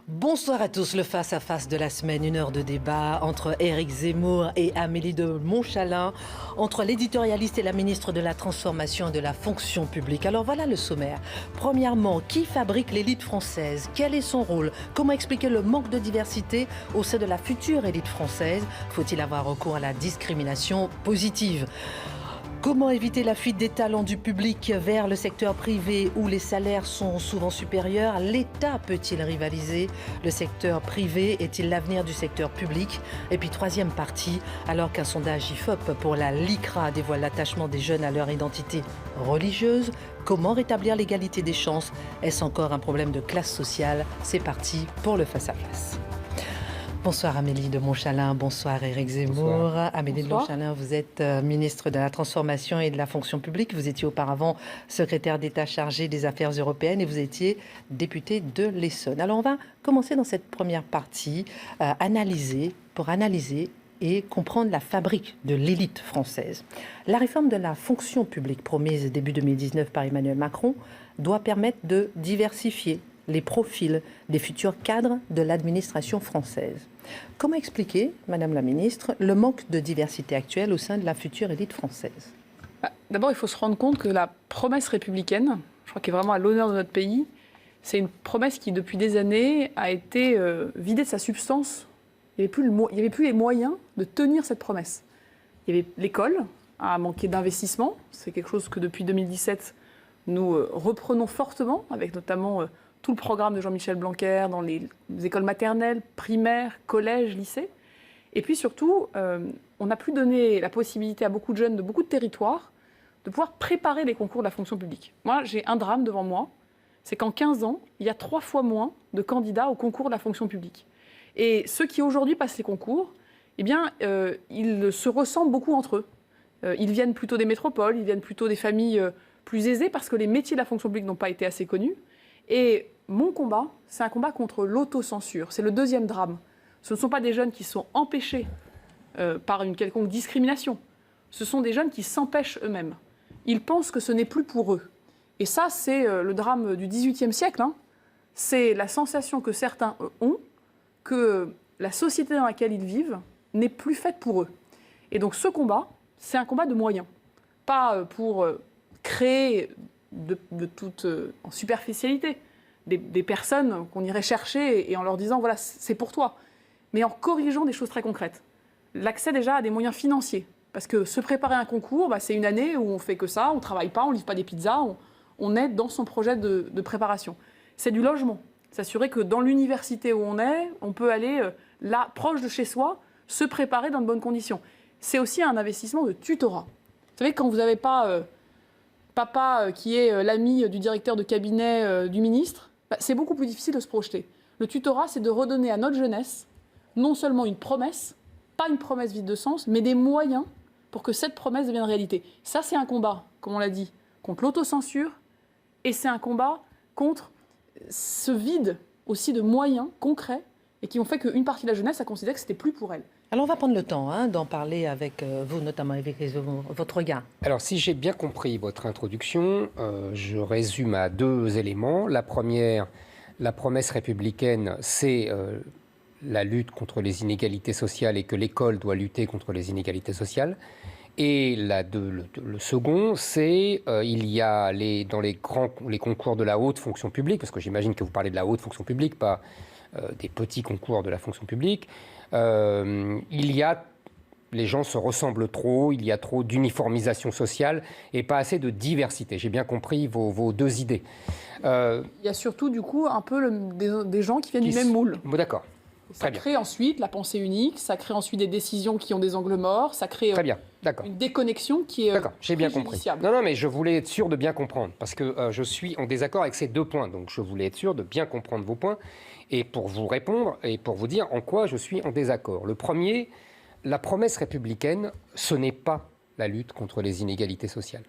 Bonsoir à tous, le face-à-face de la semaine, une heure de débat entre Éric Zemmour et Amélie de Montchalin, entre l'éditorialiste et la ministre de la Transformation et de la Fonction publique. Alors voilà le sommaire. Premièrement, qui fabrique l'élite française? Quel est son rôle? Comment expliquer le manque de diversité au sein de la future élite française? Faut-il avoir recours à la discrimination positive? Comment éviter la fuite des talents du public vers le secteur privé où les salaires sont souvent supérieurs? L'État peut-il rivaliser? Le secteur privé est-il l'avenir du secteur public? Et puis troisième partie, alors qu'un sondage IFOP pour la LICRA dévoile l'attachement des jeunes à leur identité religieuse, comment rétablir l'égalité des chances? Est-ce encore un problème de classe sociale? C'est parti pour le face-à-face. Bonsoir Amélie de Montchalin, bonsoir Éric Zemmour. Bonsoir. Amélie de Montchalin, vous êtes ministre de la Transformation et de la Fonction publique. Vous étiez auparavant secrétaire d'État chargé des affaires européennes et vous étiez député de l'Essonne. Alors on va commencer dans cette première partie, pour analyser et comprendre la fabrique de l'élite française. La réforme de la fonction publique promise début 2019 par Emmanuel Macron doit permettre de diversifier les profils des futurs cadres de l'administration française. Comment expliquer, Madame la Ministre, le manque de diversité actuelle au sein de la future élite française? D'abord, il faut se rendre compte que la promesse républicaine, je crois qu'elle est vraiment à l'honneur de notre pays, c'est une promesse qui, depuis des années, a été vidée de sa substance. Il n'y avait plus les moyens de tenir cette promesse. Il y avait l'école a manqué d'investissement. C'est quelque chose que, depuis 2017, nous reprenons fortement, avec notamment tout le programme de Jean-Michel Blanquer dans les écoles maternelles, primaires, collèges, lycées. Et puis surtout, on n'a plus donné la possibilité à beaucoup de jeunes de beaucoup de territoires de pouvoir préparer les concours de la fonction publique. Moi, j'ai un drame devant moi, c'est qu'en 15 ans, il y a 3 fois moins de candidats au concours de la fonction publique. Et ceux qui aujourd'hui passent les concours, eh bien, ils se ressemblent beaucoup entre eux. Ils viennent plutôt des métropoles, ils viennent plutôt des familles plus aisées parce que les métiers de la fonction publique n'ont pas été assez connus. Et mon combat, c'est un combat contre l'autocensure. C'est le deuxième drame. Ce ne sont pas des jeunes qui sont empêchés par une quelconque discrimination. Ce sont des jeunes qui s'empêchent eux-mêmes. Ils pensent que ce n'est plus pour eux. Et ça, c'est le drame du XVIIIe siècle. C'est la sensation que certains ont que la société dans laquelle ils vivent n'est plus faite pour eux. Et donc ce combat, c'est un combat de moyens. Pas pour créer de toute en superficialité des personnes qu'on irait chercher et en leur disant voilà, c'est pour toi, mais en corrigeant des choses très concrètes. L'accès déjà à des moyens financiers, parce que se préparer à un concours, c'est une année où on fait que ça, on travaille pas, on livre pas des pizzas, on est dans son projet de préparation. C'est du logement, s'assurer que dans l'université où on est, on peut aller là, proche de chez soi, se préparer dans de bonnes conditions. C'est aussi un investissement de tutorat. Vous savez, quand vous n'avez pas papa qui est l'ami du directeur de cabinet du ministre, c'est beaucoup plus difficile de se projeter. Le tutorat, c'est de redonner à notre jeunesse non seulement une promesse, pas une promesse vide de sens, mais des moyens pour que cette promesse devienne réalité. Ça, c'est un combat, comme on l'a dit, contre l'autocensure, et c'est un combat contre ce vide aussi de moyens concrets et qui ont fait qu'une partie de la jeunesse a considéré que c'était plus pour elle. Alors on va prendre le temps d'en parler avec vous, notamment avec votre regard. Alors si j'ai bien compris votre introduction, je résume à 2 éléments. La première, la promesse républicaine, c'est la lutte contre les inégalités sociales et que l'école doit lutter contre les inégalités sociales. Et le second, c'est il y a dans les concours de la haute fonction publique, parce que j'imagine que vous parlez de la haute fonction publique, pas des petits concours de la fonction publique, les gens se ressemblent trop, il y a trop d'uniformisation sociale et pas assez de diversité. J'ai bien compris vos 2 idées. Il y a surtout, du coup, un peu des gens qui viennent du même moule. Bon, d'accord. Ça crée ensuite la pensée unique, ça crée ensuite des décisions qui ont des angles morts, ça crée une déconnexion qui est d'accord, j'ai bien compris. Non, mais je voulais être sûr de bien comprendre, parce que je suis en désaccord avec ces 2 points. Donc je voulais être sûr de bien comprendre vos points, et pour vous répondre, et pour vous dire en quoi je suis en désaccord. Le premier, la promesse républicaine, ce n'est pas la lutte contre les inégalités sociales.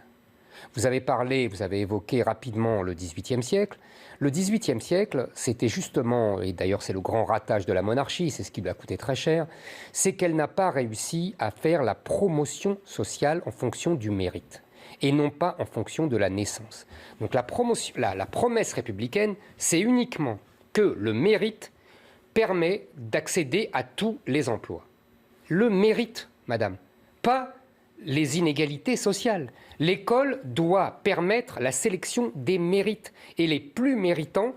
Vous avez évoqué rapidement le XVIIIe siècle. Le XVIIIe siècle, c'était justement, et d'ailleurs c'est le grand ratage de la monarchie, c'est ce qui lui a coûté très cher, c'est qu'elle n'a pas réussi à faire la promotion sociale en fonction du mérite et non pas en fonction de la naissance. Donc la promesse républicaine, c'est uniquement que le mérite permet d'accéder à tous les emplois. Le mérite, madame, pas les inégalités sociales. L'école doit permettre la sélection des mérites. Et les plus méritants,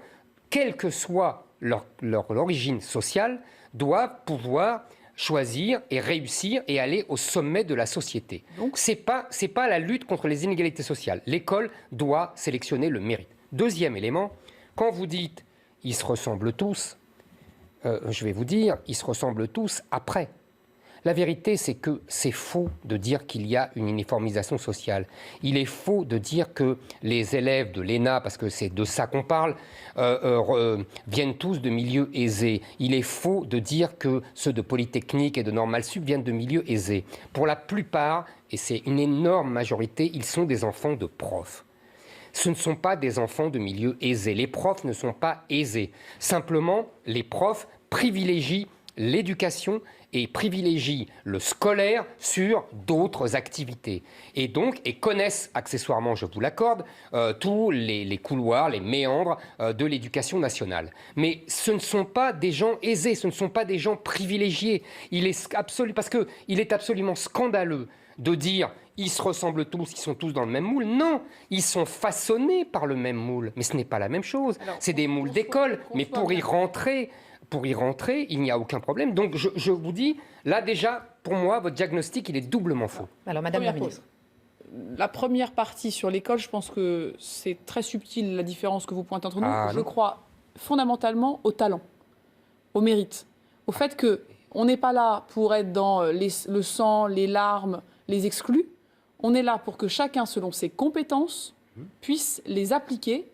quelle que soit leur origine sociale, doivent pouvoir choisir et réussir et aller au sommet de la société. Donc, c'est pas la lutte contre les inégalités sociales. L'école doit sélectionner le mérite. Deuxième élément, quand vous dites « ils se ressemblent tous », je vais vous dire « ils se ressemblent tous après ». La vérité, c'est que c'est faux de dire qu'il y a une uniformisation sociale. Il est faux de dire que les élèves de l'ENA, parce que c'est de ça qu'on parle, viennent tous de milieux aisés. Il est faux de dire que ceux de Polytechnique et de Normal Sup viennent de milieux aisés. Pour la plupart, et c'est une énorme majorité, ils sont des enfants de profs. Ce ne sont pas des enfants de milieux aisés. Les profs ne sont pas aisés. Simplement, les profs privilégient l'éducation et privilégient le scolaire sur d'autres activités. Et connaissent accessoirement, je vous l'accorde, tous les couloirs, les méandres de l'éducation nationale. Mais ce ne sont pas des gens aisés, ce ne sont pas des gens privilégiés. Parce qu'il est absolument scandaleux de dire « ils se ressemblent tous, ils sont tous dans le même moule ». Non, ils sont façonnés par le même moule. Mais ce n'est pas la même chose. C'est des moules d'école, mais pour y rentrer, il n'y a aucun problème. Donc, je vous dis, là déjà, pour moi, votre diagnostic, il est doublement faux. Alors, Madame la ministre. La première partie sur l'école, je pense que c'est très subtil la différence que vous pointez entre nous. Je crois fondamentalement au talent, au mérite, au fait qu'on n'est pas là pour être dans le sang, les larmes, les exclus. On est là pour que chacun, selon ses compétences, puisse les appliquer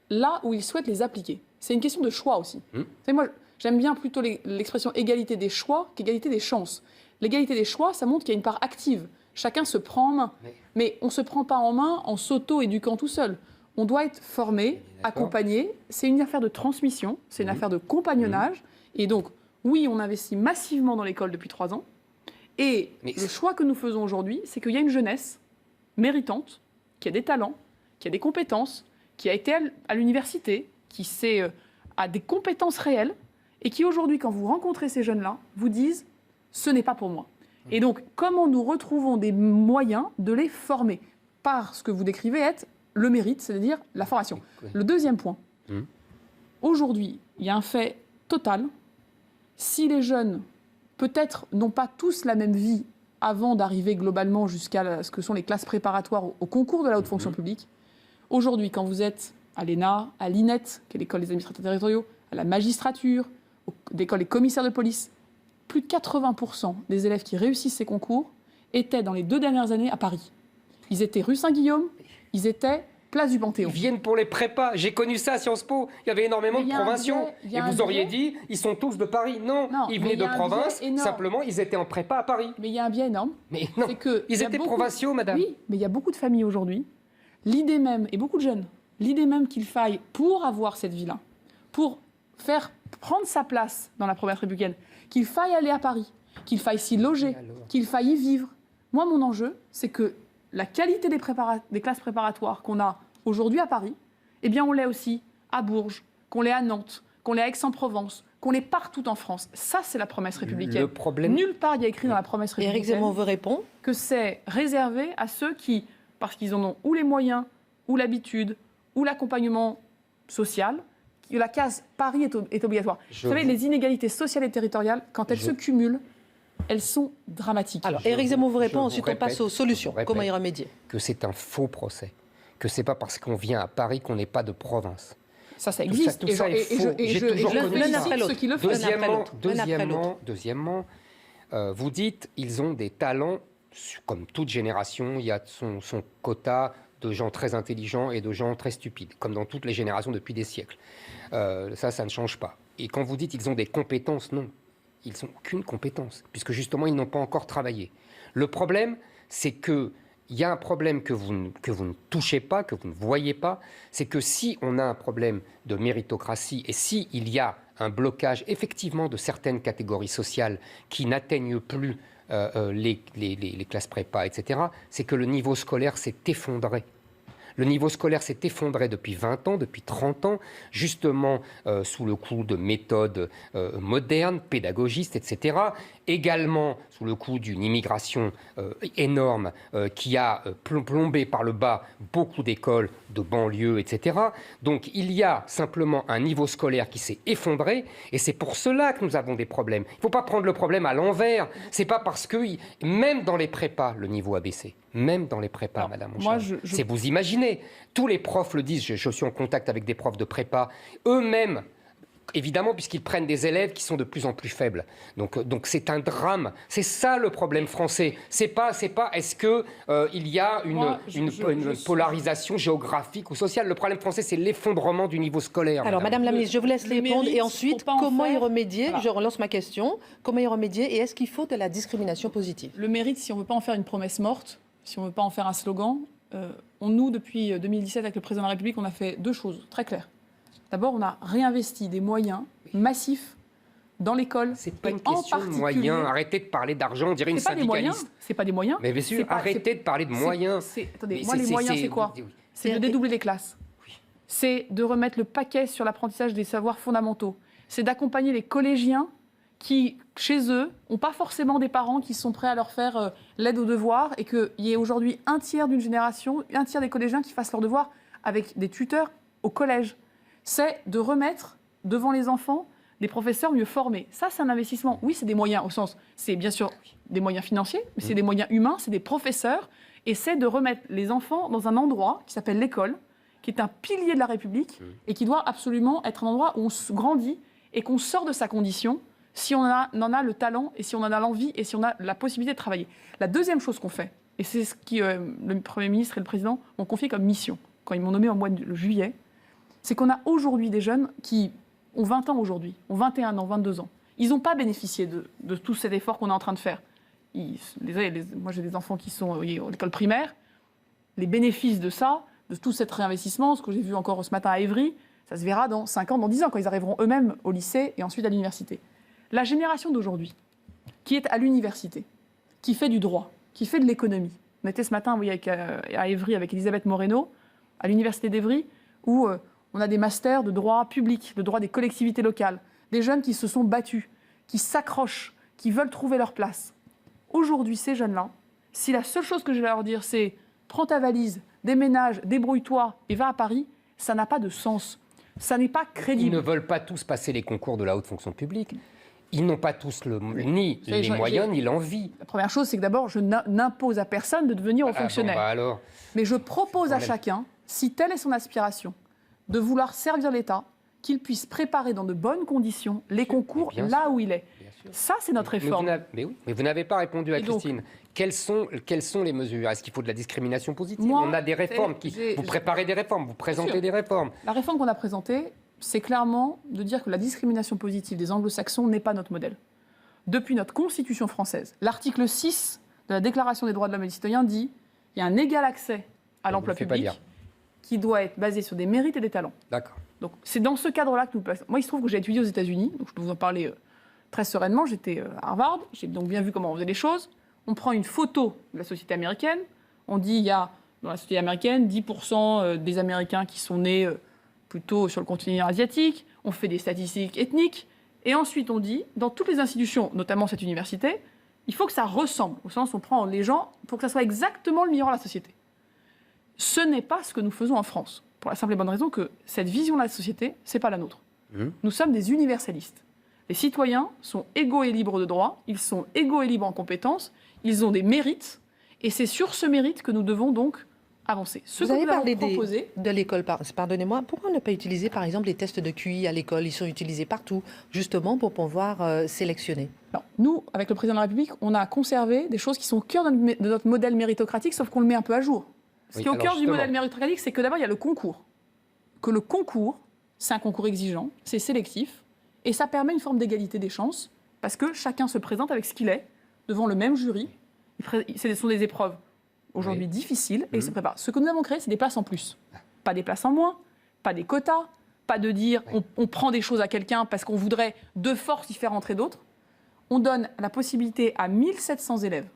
là où il souhaite les appliquer. C'est une question de choix aussi. Vous savez, moi, j'aime bien plutôt l'expression égalité des choix qu'égalité des chances. L'égalité des choix, ça montre qu'il y a une part active. Chacun se prend en main. Mais on ne se prend pas en main en s'auto-éduquant tout seul. On doit être formé, accompagné. C'est une affaire de transmission, c'est une affaire de compagnonnage. Et donc, oui, on investit massivement dans l'école depuis 3 ans. Et le choix que nous faisons aujourd'hui, c'est qu'il y a une jeunesse méritante, qui a des talents, qui a des compétences, qui a été à l'université, qui a des compétences réelles, et qui aujourd'hui, quand vous rencontrez ces jeunes-là, vous disent « ce n'est pas pour moi ». Et donc, comment nous retrouvons des moyens de les former par ce que vous décrivez être le mérite, c'est-à-dire la formation. Le deuxième point, aujourd'hui, il y a un fait total. Si les jeunes, peut-être, n'ont pas tous la même vie avant d'arriver globalement jusqu'à ce que sont les classes préparatoires au concours de la haute fonction publique, aujourd'hui, quand vous êtes à l'ENA, à l'INET, qui est l'école des administrateurs territoriaux, à la magistrature, l'école des commissaires de police, plus de 80% des élèves qui réussissent ces concours étaient dans les 2 dernières années à Paris. Ils étaient rue Saint-Guillaume, ils étaient place du Panthéon. Ils viennent pour les prépas. J'ai connu ça à Sciences Po. Il y avait énormément de provinciaux. Et vous auriez dit, ils sont tous de Paris. Non, ils venaient de province. Simplement, ils étaient en prépa à Paris. Mais il y a un biais énorme. Mais non, ils étaient provinciaux, madame. Oui, mais il y a beaucoup de familles aujourd'hui. L'idée même, et beaucoup de jeunes, l'idée même qu'il faille, pour avoir cette vie-là, pour prendre sa place dans la promesse républicaine, qu'il faille aller à Paris, qu'il faille s'y loger, qu'il faille y vivre. Moi, mon enjeu, c'est que la qualité des classes préparatoires qu'on a aujourd'hui à Paris, eh bien, on l'est aussi à Bourges, qu'on l'est à Nantes, qu'on l'est à Aix-en-Provence, qu'on l'est partout en France. Ça, c'est la promesse républicaine. Le problème... Nulle part, il y a écrit dans la promesse républicaine Éric Zemmour veut répondre que c'est réservé à ceux qui, parce qu'ils en ont ou les moyens, ou l'habitude, ou l'accompagnement social, la case Paris est obligatoire. Vous savez, les inégalités sociales et territoriales, quand elles se cumulent, elles sont dramatiques. Alors, Éric Zemmour vous répond, ensuite on passe aux solutions. Comment y remédier? Que c'est un faux procès. Que c'est pas parce qu'on vient à Paris qu'on n'est pas de province. Ça existe. Tout ça est faux. J'ai toujours connu ça. Deuxièmement, vous dites, ils ont des talents, comme toute génération, il y a son quota de gens très intelligents et de gens très stupides, comme dans toutes les générations depuis des siècles. Ça ne change pas. Et quand vous dites qu'ils ont des compétences, non. Ils n'ont aucune compétence, puisque justement, ils n'ont pas encore travaillé. Le problème, c'est qu'il y a un problème que vous ne touchez pas, que vous ne voyez pas, c'est que si on a un problème de méritocratie et s'il y a un blocage effectivement de certaines catégories sociales qui n'atteignent plus les classes prépa, etc., c'est que le niveau scolaire s'est effondré. Le niveau scolaire s'est effondré depuis 20 ans, depuis 30 ans, justement sous le coup de méthodes modernes, pédagogistes, etc. Également sous le coup d'une immigration énorme qui a plombé par le bas beaucoup d'écoles de banlieue, etc. Donc il y a simplement un niveau scolaire qui s'est effondré et c'est pour cela que nous avons des problèmes. Il ne faut pas prendre le problème à l'envers. C'est pas parce que, même dans les prépas, le niveau a baissé. Même dans les prépas, alors, Madame Montchalin. C'est vous imaginez. Tous les profs le disent. Je suis en contact avec des profs de prépa. Eux-mêmes, évidemment, puisqu'ils prennent des élèves qui sont de plus en plus faibles. Donc c'est un drame. C'est ça le problème français. C'est pas est-ce que il y a une polarisation géographique ou sociale. Le problème français, c'est l'effondrement du niveau scolaire. Alors, Madame la ministre, je vous laisse répondre. Et ensuite, comment y remédier? Je relance ma question. Comment y remédier? Et est-ce qu'il faut de la discrimination positive? Le mérite, si on ne veut pas en faire une promesse morte, si on ne veut pas en faire un slogan, nous, depuis 2017, avec le Président de la République, on a fait 2 choses très claires. D'abord, on a réinvesti des moyens massifs dans l'école. C'est pas une question de moyens. Arrêtez de parler d'argent, on dirait une syndicaliste. C'est pas des moyens. Mais bien sûr, arrêtez de parler de moyens. Attendez, moi, les moyens, c'est quoi? C'est de dédoubler les classes. Oui. C'est de remettre le paquet sur l'apprentissage des savoirs fondamentaux. C'est d'accompagner les collégiens qui, chez eux, n'ont pas forcément des parents qui sont prêts à leur faire l'aide aux devoirs et qu'il y ait aujourd'hui un tiers d'une génération, un tiers des collégiens qui fassent leurs devoirs avec des tuteurs au collège. C'est de remettre devant les enfants des professeurs mieux formés. Ça, c'est un investissement. Oui, c'est des moyens au sens, c'est bien sûr des moyens financiers, mais c'est des moyens humains, c'est des professeurs, et c'est de remettre les enfants dans un endroit qui s'appelle l'école, qui est un pilier de la République, et qui doit absolument être un endroit où on se grandit et qu'on sort de sa condition si on en a le talent, et si on en a l'envie, et si on a la possibilité de travailler. La deuxième chose qu'on fait, et c'est ce que le Premier ministre et le Président m'ont confié comme mission, quand ils m'ont nommé en mois de juillet, c'est qu'on a aujourd'hui des jeunes qui ont 20 ans aujourd'hui, ont 21 ans, 22 ans. Ils n'ont pas bénéficié de tout cet effort qu'on est en train de faire. Moi, j'ai des enfants qui sont à l'école primaire. Les bénéfices de ça, de tout cet réinvestissement, ce que j'ai vu encore ce matin à Évry, ça se verra dans 5 ans, dans 10 ans, quand ils arriveront eux-mêmes au lycée et ensuite à l'université. La génération d'aujourd'hui, qui est à l'université, qui fait du droit, qui fait de l'économie. On était ce matin à Évry avec Elisabeth Moreno, à l'université d'Évry, où on a des masters de droit public, de droit des collectivités locales, des jeunes qui se sont battus, qui s'accrochent, qui veulent trouver leur place. Aujourd'hui, ces jeunes-là, si la seule chose que je vais leur dire, c'est « prends ta valise, déménage, débrouille-toi et va à Paris », ça n'a pas de sens. Ça n'est pas crédible. Ils ne veulent pas tous passer les concours de la haute fonction publique. Ils n'ont pas tous ni les moyens, ni l'envie. La première chose, c'est que d'abord, je n'impose à personne de devenir haut fonctionnaire. Alors. Mais je propose à chacun, si telle est son aspiration, de vouloir servir l'État, qu'il puisse préparer dans de bonnes conditions les concours là où il est. Ça, c'est notre réforme. Mais vous n'avez pas répondu à Christine. Donc, quelles sont les mesures? Est-ce qu'il faut de la discrimination positive? On a des réformes. Vous préparez des réformes, vous présentez des réformes. La réforme qu'on a présentée, c'est clairement de dire que la discrimination positive des anglo-saxons n'est pas notre modèle. Depuis notre Constitution française, l'article 6 de la Déclaration des droits de l'homme et du citoyen dit qu'il y a un égal accès à l'emploi public qui doit être basé sur des mérites et des talents. D'accord. Donc c'est dans ce cadre-là que nous passons. Moi, il se trouve que j'ai étudié aux États-Unis, donc je peux vous en parler très sereinement. J'étais à Harvard, j'ai donc bien vu comment on faisait les choses. On prend une photo de la société américaine, on dit il y a dans la société américaine 10% des Américains qui sont nés plutôt sur le continent asiatique, on fait des statistiques ethniques, et ensuite on dit, dans toutes les institutions, notamment cette université, il faut que ça ressemble, au sens où on prend les gens pour que ça soit exactement le miroir de la société. Ce n'est pas ce que nous faisons en France, pour la simple et bonne raison que cette vision de la société, ce n'est pas la nôtre. Nous sommes des universalistes. Les citoyens sont égaux et libres de droit, ils sont égaux et libres en compétences, ils ont des mérites, et c'est sur ce mérite que nous devons donc avancer. Vous avez parlé de l'école, pardonnez-moi. Pourquoi ne pas utiliser, par exemple, les tests de QI à l'école? Ils sont utilisés partout, justement, pour pouvoir sélectionner. Alors, nous, avec le Président de la République, on a conservé des choses qui sont au cœur de notre modèle méritocratique, sauf qu'on le met un peu à jour. Ce qui est au cœur du modèle méritocratique, c'est que d'abord, il y a le concours. Que le concours, c'est un concours exigeant, c'est sélectif, et ça permet une forme d'égalité des chances, parce que chacun se présente avec ce qu'il est, devant le même jury. Ce sont des épreuves aujourd'hui difficiles, et ils se préparent. Ce que nous avons créé, c'est des places en plus. Pas des places en moins, pas des quotas, pas de dire on prend des choses à quelqu'un parce qu'on voudrait de force y faire entrer d'autres. On donne la possibilité à 1700 élèves,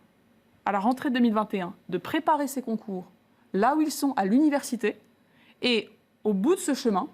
à la rentrée 2021, de préparer ces concours là où ils sont à l'université. Et au bout de ce chemin,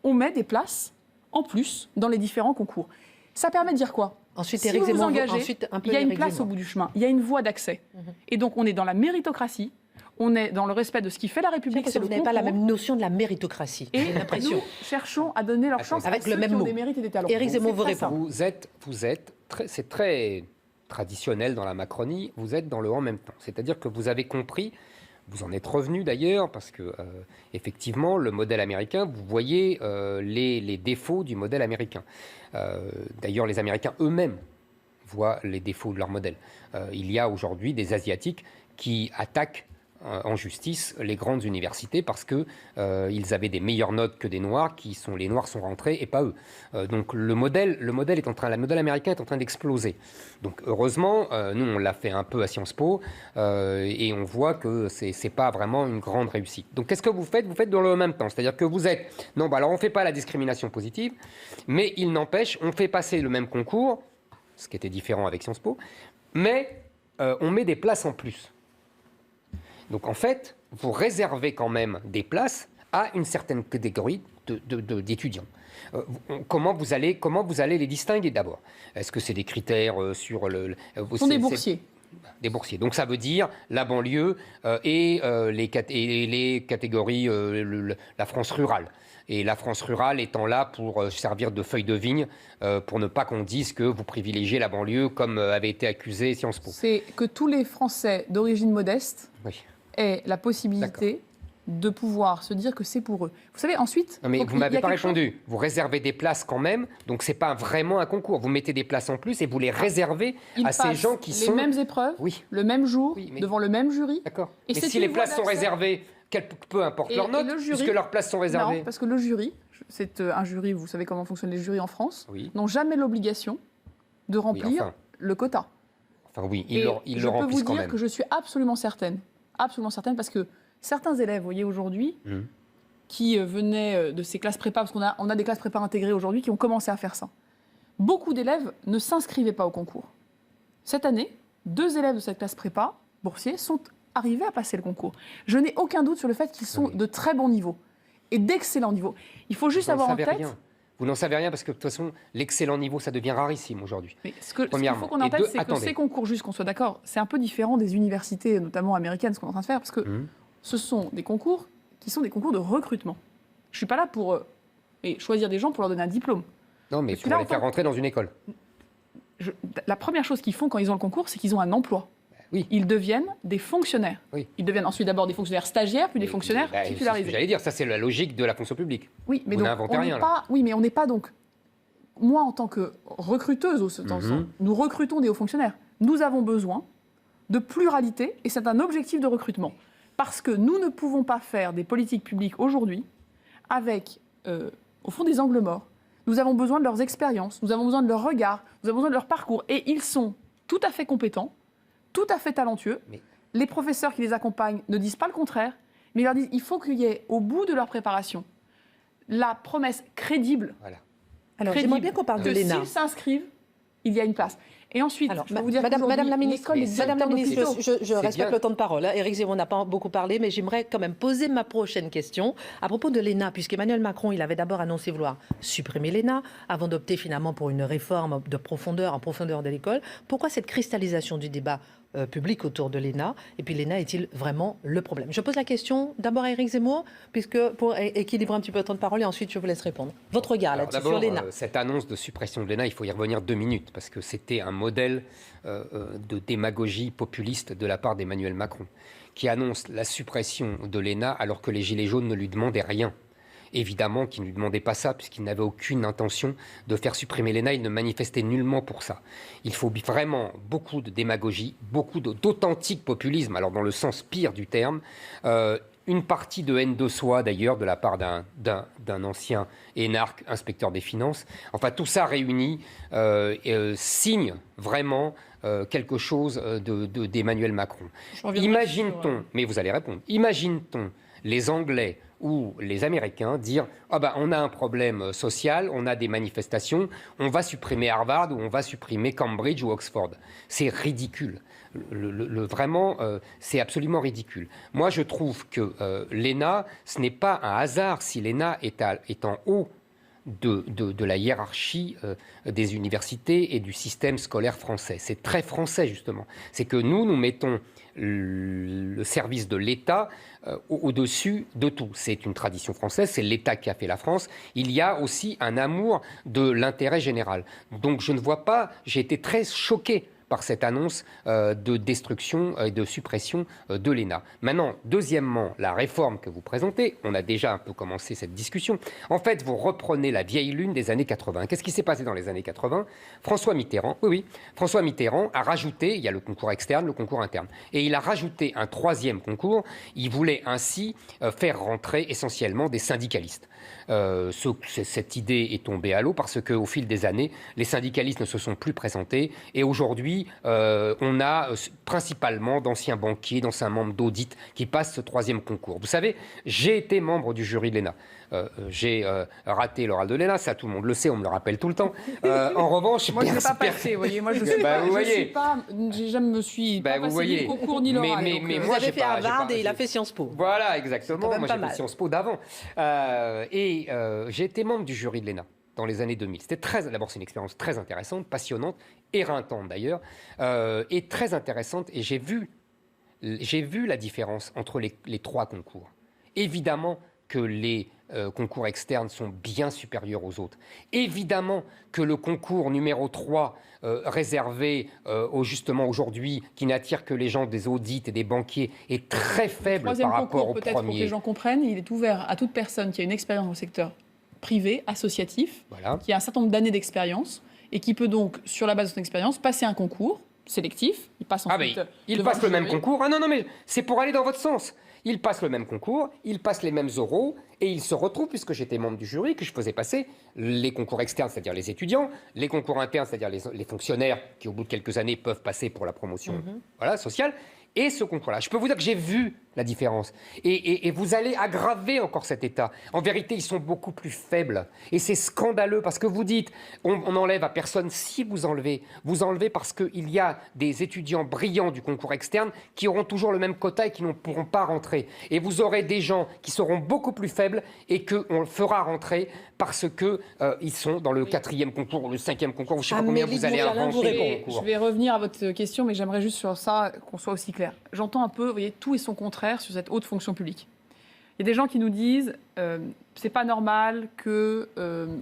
on met des places en plus dans les différents concours. Ça permet de dire quoi ? Ensuite, Si Éric vous vous Zemmour, engagez, ensuite, un peu il y a une Éric place Zemmour. au bout du chemin, il y a une voie d'accès. Et donc, on est dans la méritocratie, on est dans le respect de ce qui fait la J'ai République, l'impression c'est que le vous n'avez pas la concours. même notion de la méritocratie. Et J'ai l'impression. nous cherchons à donner leur chance Avec à le ceux même qui ont mot. des mérites et des talents. Éric Zemmour C'est vous très répond. simple. C'est très traditionnel dans la Macronie, vous êtes dans le en même temps. C'est-à-dire que vous avez compris, vous en êtes revenu d'ailleurs, parce que effectivement, le modèle américain, vous voyez les défauts du modèle américain. D'ailleurs, les Américains eux-mêmes voient les défauts de leur modèle. Il y a aujourd'hui des Asiatiques qui attaquent en justice les grandes universités parce que ils avaient des meilleures notes que des Noirs, les Noirs sont rentrés et pas eux. Donc le modèle américain est en train d'exploser. Donc heureusement, nous on l'a fait un peu à Sciences Po et on voit que c'est pas vraiment une grande réussite. Donc qu'est-ce que vous faites ? Vous faites dans le même temps, c'est-à-dire que vous êtes alors on fait pas la discrimination positive, mais il n'empêche on fait passer le même concours, ce qui était différent avec Sciences Po, mais on met des places en plus. Donc en fait, vous réservez quand même des places à une certaine catégorie d'étudiants. Comment vous allez les distinguer d'abord ? Est-ce que c'est des critères sur le... Ce sont des boursiers. Des boursiers. Donc ça veut dire la banlieue et les catégories, la France rurale. Et la France rurale étant là pour servir de feuille de vigne, pour ne pas qu'on dise que vous privilégiez la banlieue comme avait été accusé Sciences Po. C'est que tous les Français d'origine modeste aient la possibilité de pouvoir se dire que c'est pour eux. Vous savez, ensuite... Non, mais vous ne m'avez pas répondu. Vous réservez des places quand même, donc ce n'est pas vraiment un concours. Vous mettez des places en plus et vous les réservez à ces gens qui sont... les mêmes épreuves, le même jour, devant le même jury. D'accord. Et mais si les places sont réservées, peu importe leur note, puisque leurs places sont réservées. Non, parce que le jury, c'est un jury, vous savez comment fonctionnent les jurys en France, oui. n'ont jamais l'obligation de remplir le quota. Enfin oui, ils le remplissent quand même. Je peux vous dire que je suis absolument certaine, parce que certains élèves, vous voyez, aujourd'hui, qui venaient de ces classes prépa, parce qu'on a des classes prépa intégrées aujourd'hui qui ont commencé à faire ça. Beaucoup d'élèves ne s'inscrivaient pas au concours. Cette année, 2 élèves de cette classe prépa, boursiers, sont arrivés à passer le concours. Je n'ai aucun doute sur le fait qu'ils sont de très bon niveau et d'excellent niveau. Il faut juste avoir en tête... Vous n'en savez rien parce que de toute façon, l'excellent niveau, ça devient rarissime aujourd'hui. Mais ce qu'il faut qu'on ait en tête, c'est que ces concours, juste qu'on soit d'accord, c'est un peu différent des universités, notamment américaines, ce qu'on est en train de faire, parce que ce sont des concours qui sont des concours de recrutement. Je ne suis pas là pour choisir des gens pour leur donner un diplôme. Non, mais pour les faire rentrer dans une école. La première chose qu'ils font quand ils ont le concours, c'est qu'ils ont un emploi. Oui. Ils deviennent des fonctionnaires. Oui. Ils deviennent ensuite d'abord des fonctionnaires stagiaires, puis des fonctionnaires titularisés. J'allais dire, ça c'est la logique de la fonction publique. Oui, mais vous donc, n'inventez rien. Oui, mais on n'est pas donc... Moi, en tant que recruteuse, nous recrutons des hauts fonctionnaires. Nous avons besoin de pluralité, et c'est un objectif de recrutement. Parce que nous ne pouvons pas faire des politiques publiques aujourd'hui avec, au fond, des angles morts. Nous avons besoin de leurs expériences, nous avons besoin de leur regard, nous avons besoin de leur parcours. Et ils sont tout à fait compétents, tout à fait talentueux. Mais... Les professeurs qui les accompagnent ne disent pas le contraire, mais ils leur disent qu'il faut qu'il y ait, au bout de leur préparation, la promesse crédible. Voilà. Alors, j'aimerais bien qu'on parle de l'ENA. S'ils s'inscrivent, il y a une place. Et ensuite, je peux vous dire Madame la ministre, je je respecte le temps de parole. Éric Zemmour n'a pas beaucoup parlé, mais j'aimerais quand même poser ma prochaine question à propos de l'ENA, puisqu'Emmanuel Macron, il avait d'abord annoncé vouloir supprimer l'ENA, avant d'opter finalement pour une réforme en profondeur de l'école. Pourquoi cette cristallisation du débat public autour de l'ENA? Et puis l'ENA est-il vraiment le problème? Je pose la question d'abord à Éric Zemmour, puisque pour équilibrer un petit peu le temps de parole, et ensuite je vous laisse répondre. Votre regard là-dessus sur l'ENA. Cette annonce de suppression de l'ENA, il faut y revenir 2 minutes, parce que c'était un modèle de démagogie populiste de la part d'Emmanuel Macron, qui annonce la suppression de l'ENA alors que les Gilets jaunes ne lui demandaient rien. Évidemment qu'ils ne lui demandaient pas ça, puisqu'ils n'avaient aucune intention de faire supprimer l'ENA. Ils ne manifestaient nullement pour ça. Il faut vraiment beaucoup de démagogie, beaucoup d'authentique populisme, alors dans le sens pire du terme. Une partie de haine de soi, d'ailleurs, de la part d'un ancien énarque, inspecteur des finances. Enfin, tout ça réuni signe vraiment quelque chose d'Emmanuel Macron. Imagine-t-on, mais vous allez répondre, imagine-t-on les Anglais ou les Américains dire « Ah ben, on a un problème social, on a des manifestations, on va supprimer Harvard ou on va supprimer Cambridge ou Oxford ». C'est ridicule. Vraiment, c'est absolument ridicule. Moi, je trouve que l'ENA, ce n'est pas un hasard si l'ENA est en haut de la hiérarchie des universités et du système scolaire français. C'est très français, justement. C'est que nous mettons le service de l'État au-dessus de tout. C'est une tradition française, c'est l'État qui a fait la France. Il y a aussi un amour de l'intérêt général. Donc je ne vois pas, j'ai été très choqué par cette annonce de destruction et de suppression de l'ENA. Maintenant, deuxièmement, la réforme que vous présentez, on a déjà un peu commencé cette discussion. En fait, vous reprenez la vieille lune des années 80. Qu'est-ce qui s'est passé dans les années 80 ? François Mitterrand a rajouté, il y a le concours externe, le concours interne, et il a rajouté un troisième concours. Il voulait ainsi faire rentrer essentiellement des syndicalistes. Cette idée est tombée à l'eau parce qu'au fil des années, les syndicalistes ne se sont plus présentés et aujourd'hui, on a principalement d'anciens banquiers, d'anciens membres d'audit qui passent ce troisième concours. Vous savez, j'ai été membre du jury de l'ENA. J'ai raté l'oral de l'ENA, ça tout le monde le sait, on me le rappelle tout le temps. En revanche, moi je ne l'ai pas passé, vous voyez. Moi je ne me suis pas passé ni le concours ni l'oral. Mais moi, vous avez fait Harvard et il a fait Sciences Po. Voilà, exactement. Moi j'ai fait Sciences Po d'avant. J'ai été membre du jury de l'ENA dans les années 2000. D'abord, c'est une expérience très intéressante, passionnante, éreintante d'ailleurs, et très intéressante. Et j'ai vu la différence entre les trois concours. Évidemment que les concours externes sont bien supérieurs aux autres. Évidemment que le concours numéro 3, réservé justement aujourd'hui, qui n'attire que les gens des audits et des banquiers, est très faible par rapport au peut-être premier. Pour que les gens comprennent, il est ouvert à toute personne qui a une expérience dans le secteur privé, associatif, qui a un certain nombre d'années d'expérience et qui peut donc, sur la base de son expérience, passer un concours sélectif. Il passe ensuite. Il passe le même concours. Ah non, mais c'est pour aller dans votre sens. Il passe le même concours, il passe les mêmes oraux et il se retrouve, puisque j'étais membre du jury, que je faisais passer les concours externes, c'est-à-dire les étudiants, les concours internes, c'est-à-dire les fonctionnaires qui, au bout de quelques années, peuvent passer pour la promotion sociale, et ce concours-là. Je peux vous dire que j'ai vu la différence. Et vous allez aggraver encore cet état. En vérité, ils sont beaucoup plus faibles. Et c'est scandaleux parce que vous dites, on enlève à personne. Si vous enlevez parce qu'il y a des étudiants brillants du concours externe qui auront toujours le même quota et qui ne pourront pas rentrer. Et vous aurez des gens qui seront beaucoup plus faibles et qu'on fera rentrer parce qu'ils sont dans le 4e concours ou le 5e concours. Je ne sais pas combien vous allez inventer. Je vais revenir à votre question, mais j'aimerais juste sur ça qu'on soit aussi clair. J'entends un peu, vous voyez, tout et son contraire sur cette haute fonction publique. Il y a des gens qui nous disent c'est pas normal que,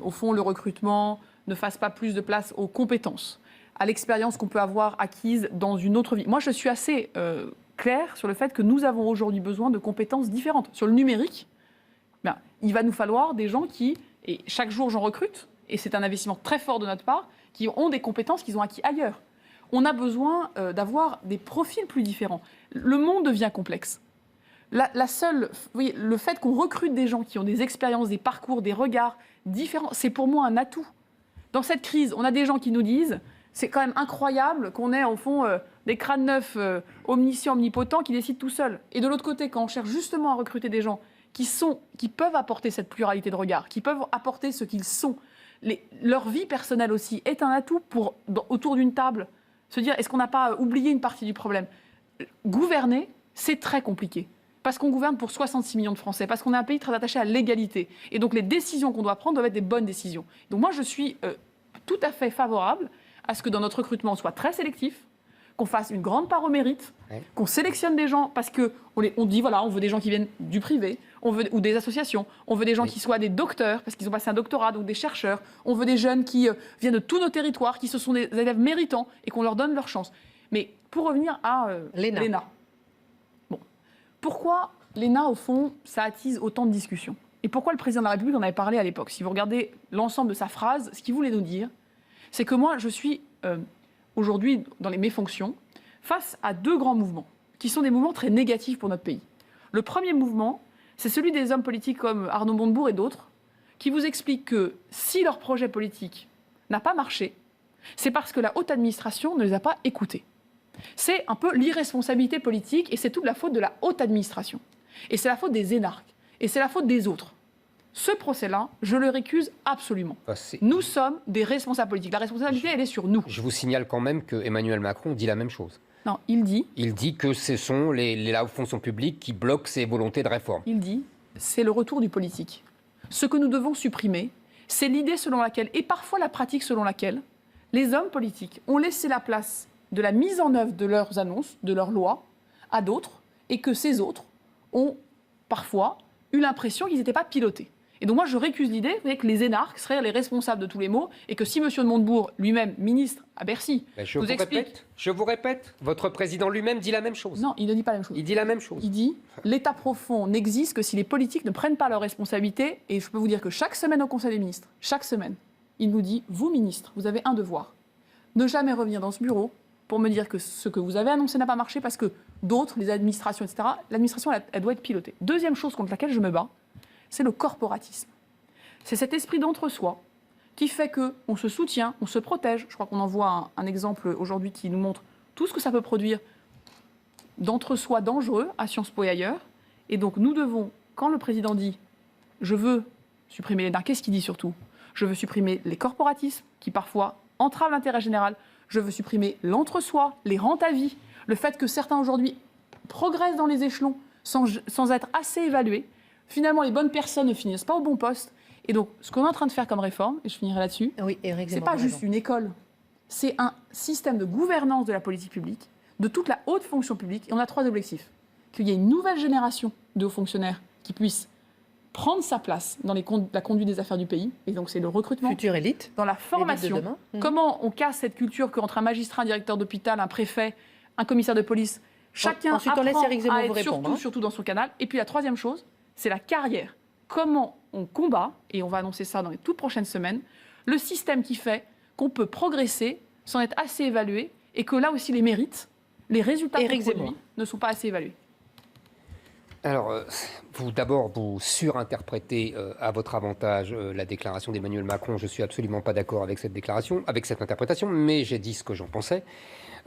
au fond, le recrutement ne fasse pas plus de place aux compétences, à l'expérience qu'on peut avoir acquise dans une autre vie. Moi, je suis assez claire sur le fait que nous avons aujourd'hui besoin de compétences différentes. Sur le numérique, il va nous falloir des gens qui, et chaque jour j'en recrute, et c'est un investissement très fort de notre part, qui ont des compétences qu'ils ont acquises ailleurs. On a besoin d'avoir des profils plus différents. Le monde devient complexe. Vous voyez, le fait qu'on recrute des gens qui ont des expériences, des parcours, des regards différents, c'est pour moi un atout. Dans cette crise, on a des gens qui nous disent c'est quand même incroyable qu'on ait, au fond, des crânes neufs omniscients, omnipotents qui décident tout seuls. Et de l'autre côté, quand on cherche justement à recruter des gens qui peuvent apporter cette pluralité de regards, qui peuvent apporter ce qu'ils sont, leur vie personnelle aussi est un atout pour, autour d'une table, se dire est-ce qu'on n'a pas oublié une partie du problème ? Gouverner, c'est très compliqué. Parce qu'on gouverne pour 66 millions de Français, parce qu'on est un pays très attaché à l'égalité. Et donc les décisions qu'on doit prendre doivent être des bonnes décisions. Donc moi, je suis tout à fait favorable à ce que dans notre recrutement, on soit très sélectif, qu'on fasse une grande part au mérite, qu'on sélectionne des gens, parce qu'on dit, voilà, on veut des gens qui viennent du privé, ou des associations, on veut des gens qui soient des docteurs, parce qu'ils ont passé un doctorat, donc des chercheurs, on veut des jeunes qui viennent de tous nos territoires, qui sont des élèves méritants, et qu'on leur donne leur chance. Mais pour revenir à l'ENA. Bon. Pourquoi l'ENA, au fond, ça attise autant de discussions ? Et pourquoi le président de la République en avait parlé à l'époque ? Si vous regardez l'ensemble de sa phrase, ce qu'il voulait nous dire, c'est que moi, je suis aujourd'hui, dans mes fonctions, face à deux grands mouvements, qui sont des mouvements très négatifs pour notre pays. Le premier mouvement, c'est celui des hommes politiques comme Arnaud Montebourg et d'autres, qui vous expliquent que si leur projet politique n'a pas marché, c'est parce que la haute administration ne les a pas écoutés. C'est un peu l'irresponsabilité politique et c'est toute la faute de la haute administration. Et c'est la faute des énarques. et c'est la faute des autres. Ce procès-là, je le récuse absolument. Nous sommes des responsables politiques. La responsabilité, elle est sur nous. Je vous signale quand même que Emmanuel Macron dit la même chose. Non, il dit... Il dit que ce sont la fonction publique qui bloquent ses volontés de réforme. Il dit, c'est le retour du politique. Ce que nous devons supprimer, c'est l'idée selon laquelle, et parfois la pratique selon laquelle, les hommes politiques ont laissé la place de la mise en œuvre de leurs annonces, de leurs lois, à d'autres, et que ces autres ont parfois eu l'impression qu'ils n'étaient pas pilotés. Et donc moi, je récuse l'idée que les énarques seraient les responsables de tous les maux et que si M. de Montebourg, lui-même, ministre à Bercy, je vous répète, votre président lui-même dit la même chose. Non, il ne dit pas la même chose. Il dit la même chose. Il dit « l'État profond n'existe que si les politiques ne prennent pas leurs responsabilités ». Et je peux vous dire que chaque semaine au Conseil des ministres, chaque semaine, il nous dit « vous, ministres, vous avez un devoir. Ne jamais revenir dans ce bureau pour me dire que ce que vous avez annoncé n'a pas marché parce que d'autres, les administrations, etc., l'administration, elle doit être pilotée. » Deuxième chose contre laquelle je me bats, c'est le corporatisme. C'est cet esprit d'entre-soi qui fait qu'on se soutient, on se protège. Je crois qu'on en voit un exemple aujourd'hui qui nous montre tout ce que ça peut produire d'entre-soi dangereux à Sciences Po et ailleurs. Et donc nous devons, quand le président dit « je veux supprimer les... » qu'est-ce qu'il dit surtout ? Je veux supprimer les corporatismes qui parfois entravent l'intérêt général. Je veux supprimer l'entre-soi, les rentes à vie, le fait que certains aujourd'hui progressent dans les échelons sans être assez évalués. Finalement, les bonnes personnes ne finissent pas au bon poste. Et donc, ce qu'on est en train de faire comme réforme, et je finirai là-dessus, oui, c'est pas juste une école, c'est un système de gouvernance de la politique publique, de toute la haute fonction publique. Et on a 3 objectifs. Qu'il y ait une nouvelle génération de hauts fonctionnaires qui puissent prendre sa place dans la conduite des affaires du pays. Et donc, c'est le recrutement. Future élite. Dans la formation. Comment on casse cette culture qu'entre un magistrat, un directeur d'hôpital, un préfet, un commissaire de police, chacun apprend à être surtout dans son canal. Et puis la 3e chose, c'est la carrière. Comment on combat, et on va annoncer ça dans les toutes prochaines semaines, le système qui fait qu'on peut progresser sans être assez évalué et que là aussi les mérites, les résultats qu'on produit ne sont pas assez évalués. Alors, vous surinterprétez à votre avantage la déclaration d'Emmanuel Macron. Je ne suis absolument pas d'accord avec cette déclaration, avec cette interprétation, mais j'ai dit ce que j'en pensais.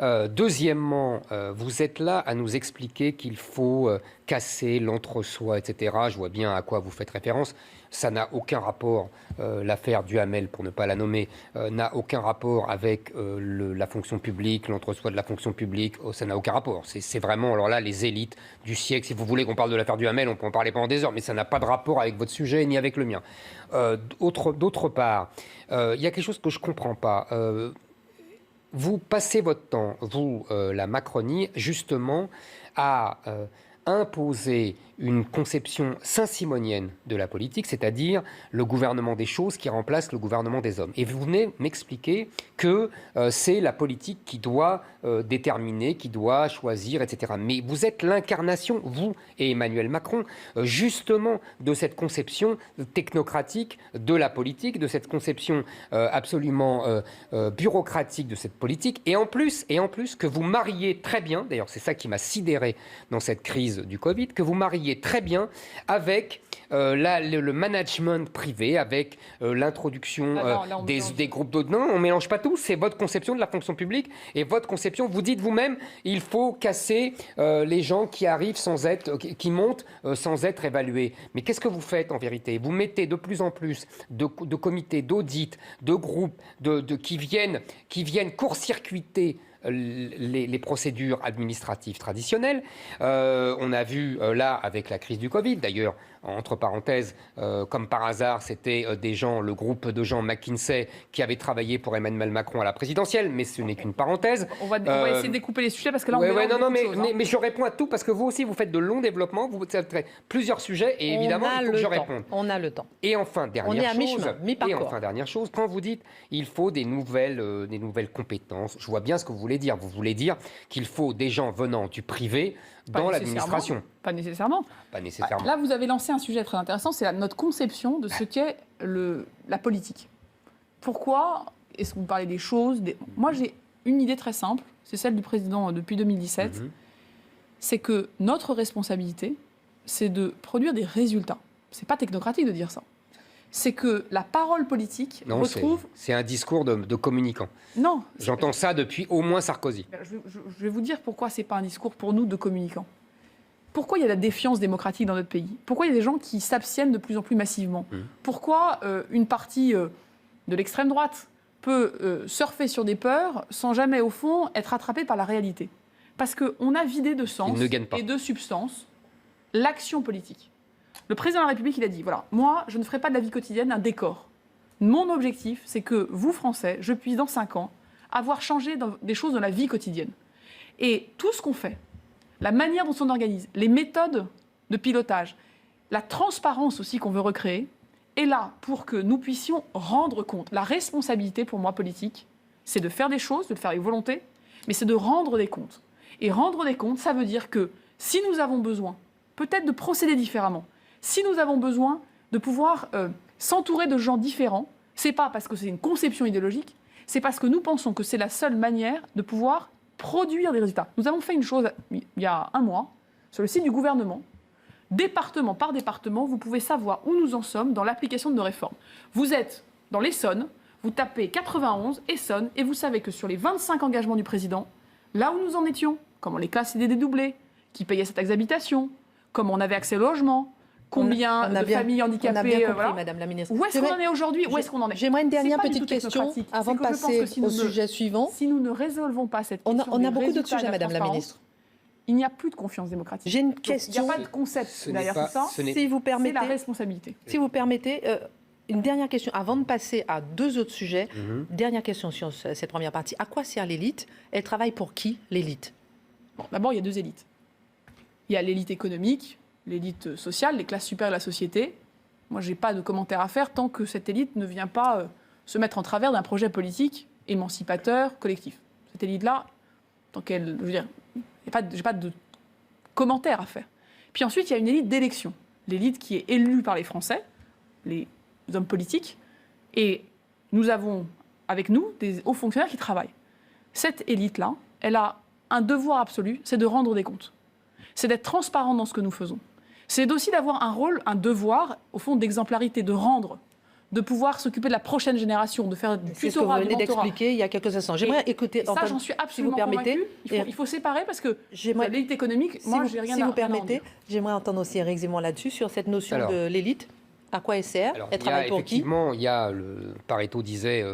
Deuxièmement, vous êtes là à nous expliquer qu'il faut casser l'entre-soi, etc. Je vois bien à quoi vous faites référence. Ça n'a aucun rapport, l'affaire Duhamel, pour ne pas la nommer, n'a aucun rapport avec la fonction publique, l'entre-soi de la fonction publique. Ça n'a aucun rapport. C'est vraiment, alors là, les élites du siècle. Si vous voulez qu'on parle de l'affaire Duhamel, on peut en parler pendant des heures, mais ça n'a pas de rapport avec votre sujet ni avec le mien. D'autre part, il y a quelque chose que je ne comprends pas. Vous passez votre temps, vous, la Macronie, justement, à imposer une conception saint-simonienne de la politique, c'est-à-dire le gouvernement des choses qui remplace le gouvernement des hommes. Et vous venez m'expliquer que c'est la politique qui doit déterminer, qui doit choisir, etc. Mais vous êtes l'incarnation, vous et Emmanuel Macron, justement de cette conception technocratique de la politique, de cette conception absolument bureaucratique de cette politique. Et en plus que vous mariez très bien, d'ailleurs c'est ça qui m'a sidéré dans cette crise du Covid, que vous mariez très bien avec le management privé, avec l'introduction des groupes d'autres. Non, on ne mélange pas tout. C'est votre conception de la fonction publique et votre conception. Vous dites vous-même, il faut casser les gens qui arrivent qui montent sans être évalués. Mais qu'est-ce que vous faites en vérité ? Vous mettez de plus en plus de comités d'audit, de groupes qui viennent court-circuiter les procédures administratives traditionnelles. On a vu là avec la crise du Covid, d'ailleurs, entre parenthèses, comme par hasard, c'était le groupe de gens McKinsey qui avaient travaillé pour Emmanuel Macron à la présidentielle, mais ce n'est qu'une parenthèse. On va essayer de découper les sujets parce que là, mais je réponds à tout parce que vous aussi, vous faites de longs développements, vous traitez plusieurs sujets et évidemment, il faut que je réponde. On a le temps. Et enfin, dernière chose, quand vous dites il faut des nouvelles compétences, je vois bien ce que vous voulez dire. Vous voulez dire qu'il faut des gens venant du privé dans l'administration. Pas nécessairement. Là, vous avez lancé un sujet très intéressant, c'est notre conception de ce qu'est la politique. Pourquoi est-ce que vous parlez des choses Moi, j'ai une idée très simple, c'est celle du président depuis 2017, c'est que notre responsabilité, c'est de produire des résultats. C'est pas technocratique de dire ça. C'est que la parole politique retrouve... C'est un discours de communicant. Non. J'entends ça depuis au moins Sarkozy. Je vais vous dire pourquoi ce n'est pas un discours pour nous de communicants. Pourquoi il y a la défiance démocratique dans notre pays? Pourquoi il y a des gens qui s'abstiennent de plus en plus massivement? Pourquoi une partie de l'extrême droite peut surfer sur des peurs sans jamais, au fond, être attrapée par la réalité? Parce qu'on a vidé de sens et de substance l'action politique. Le président de la République, il a dit, voilà, moi, je ne ferai pas de la vie quotidienne un décor. Mon objectif, c'est que vous, Français, je puisse, dans 5 ans, avoir changé des choses dans la vie quotidienne. Et tout ce qu'on fait, la manière dont on organise, les méthodes de pilotage, la transparence aussi qu'on veut recréer, est là pour que nous puissions rendre compte. La responsabilité, pour moi, politique, c'est de faire des choses, de le faire avec volonté, mais c'est de rendre des comptes. Et rendre des comptes, ça veut dire que si nous avons besoin, peut-être de procéder différemment, si nous avons besoin de pouvoir s'entourer de gens différents, c'est pas parce que c'est une conception idéologique, c'est parce que nous pensons que c'est la seule manière de pouvoir produire des résultats. Nous avons fait une chose il y a 1 mois, sur le site du gouvernement, département par département, vous pouvez savoir où nous en sommes dans l'application de nos réformes. Vous êtes dans l'Essonne, vous tapez 91, Essonne, et vous savez que sur les 25 engagements du président, là où nous en étions, comment les classes étaient dédoublées, qui payait sa taxe d'habitation, comment on avait accès au logement, combien de familles handicapées... On a bien compris, Madame la Ministre. Où est-ce qu'on en est aujourd'hui? Où est-ce qu'on en est? J'aimerais une dernière petite question avant de passer au sujet suivant. Si nous ne résolvons pas cette question... On a beaucoup d'autres sujets, Madame la Ministre. Il n'y a plus de confiance démocratique. J'ai une question. Il n'y a pas de concept derrière tout ça. Si vous permettez, c'est la responsabilité. Si vous permettez, une dernière question avant de passer à 2 autres sujets. Dernière question sur cette première partie. À quoi sert l'élite? Elle travaille pour qui, l'élite? Bon, d'abord, il y a 2 élites. Il y a l'élite économique, l'élite sociale, les classes supérieures de la société. Moi, je n'ai pas de commentaire à faire tant que cette élite ne vient pas se mettre en travers d'un projet politique émancipateur, collectif. Cette élite-là, tant qu'elle... Je veux dire, j'ai pas de commentaire à faire. Puis ensuite, il y a une élite d'élection. L'élite qui est élue par les Français, les hommes politiques. Et nous avons, avec nous, des hauts fonctionnaires qui travaillent. Cette élite-là, elle a un devoir absolu, c'est de rendre des comptes. C'est d'être transparent dans ce que nous faisons. C'est aussi d'avoir un rôle, un devoir, au fond, d'exemplarité, de rendre, de pouvoir s'occuper de la prochaine génération, de faire du tutorat, c'est ce que vous venez d'expliquer il y a quelques instants. J'aimerais écouter... Ça, j'en suis absolument convaincue. Il faut séparer parce que l'élite économique, moi, j'ai rien à... Si vous permettez, j'aimerais entendre aussi Éric Zemmour là-dessus, sur cette notion de l'élite. À quoi elle sert? Elle travaille pour qui? Effectivement, il y a... Pareto disait...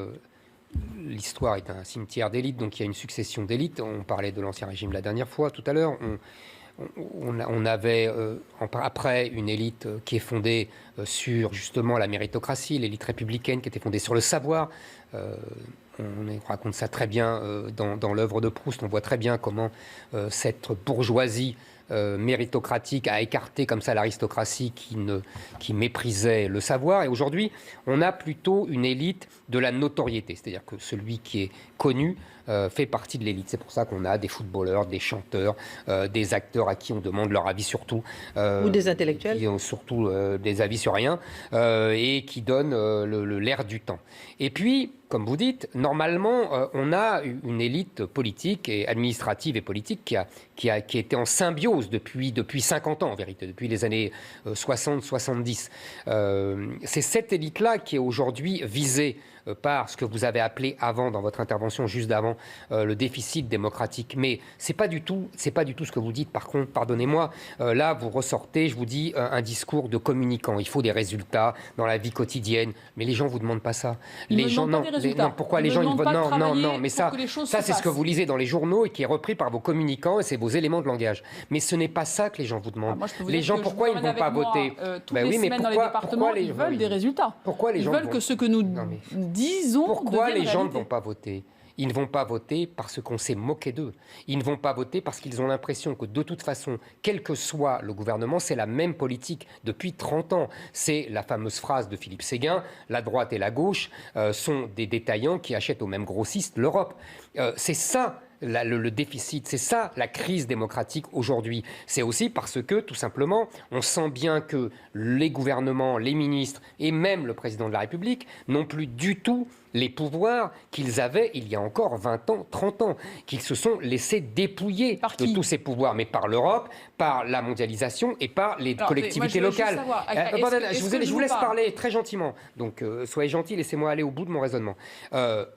l'histoire est un cimetière d'élites, donc il y a une succession d'élites. On parlait de l'Ancien Régime la dernière fois, tout à l'heure. On avait après une élite qui est fondée sur justement la méritocratie, l'élite républicaine qui était fondée sur le savoir. On raconte ça très bien dans l'œuvre de Proust. On voit très bien comment cette bourgeoisie méritocratique a écarté comme ça l'aristocratie qui méprisait le savoir. Et aujourd'hui, on a plutôt une élite de la notoriété, c'est-à-dire que celui qui est connu fait partie de l'élite. C'est pour ça qu'on a des footballeurs, des chanteurs, des acteurs à qui on demande leur avis sur tout. Ou des intellectuels. Qui ont surtout des avis sur rien et qui donnent l'air du temps. Et puis, comme vous dites, normalement, on a une élite politique et administrative et politique qui a été en symbiose depuis 50 ans, en vérité, depuis les années 60-70. C'est cette élite-là qui est aujourd'hui visée par ce que vous avez appelé avant, dans votre intervention juste d'avant, le déficit démocratique. Mais c'est pas du tout ce que vous dites. Par contre, pardonnez-moi, là, vous ressortez, je vous dis, un discours de communicant. Il faut des résultats dans la vie quotidienne. Mais les gens vous demandent pas ça. Les gens, non, pourquoi les gens ils votent? Non, mais ça c'est ce que vous lisez dans les journaux et qui est repris par vos communicants et c'est vos éléments de langage. Mais ce n'est pas ça que les gens vous demandent. Les gens, pourquoi ils ne vont pas voter? Oui, mais pourquoi ils veulent des résultats? Pourquoi les gens veulent que ce que nous disons. Pourquoi les gens ne vont pas voter? Ils ne vont pas voter parce qu'on s'est moqué d'eux. Ils ne vont pas voter parce qu'ils ont l'impression que de toute façon, quel que soit le gouvernement, c'est la même politique depuis 30 ans. C'est la fameuse phrase de Philippe Séguin, la droite et la gauche sont des détaillants qui achètent au même grossiste l'Europe. C'est ça le déficit, c'est ça la crise démocratique aujourd'hui. C'est aussi parce que, tout simplement, on sent bien que les gouvernements, les ministres et même le président de la République n'ont plus du tout les pouvoirs qu'ils avaient il y a encore 20 ans, 30 ans, qu'ils se sont laissés dépouiller de tous ces pouvoirs, mais par l'Europe, par la mondialisation et par les collectivités locales. Je vous laisse parler très gentiment, donc soyez gentils, laissez-moi aller au bout de mon raisonnement.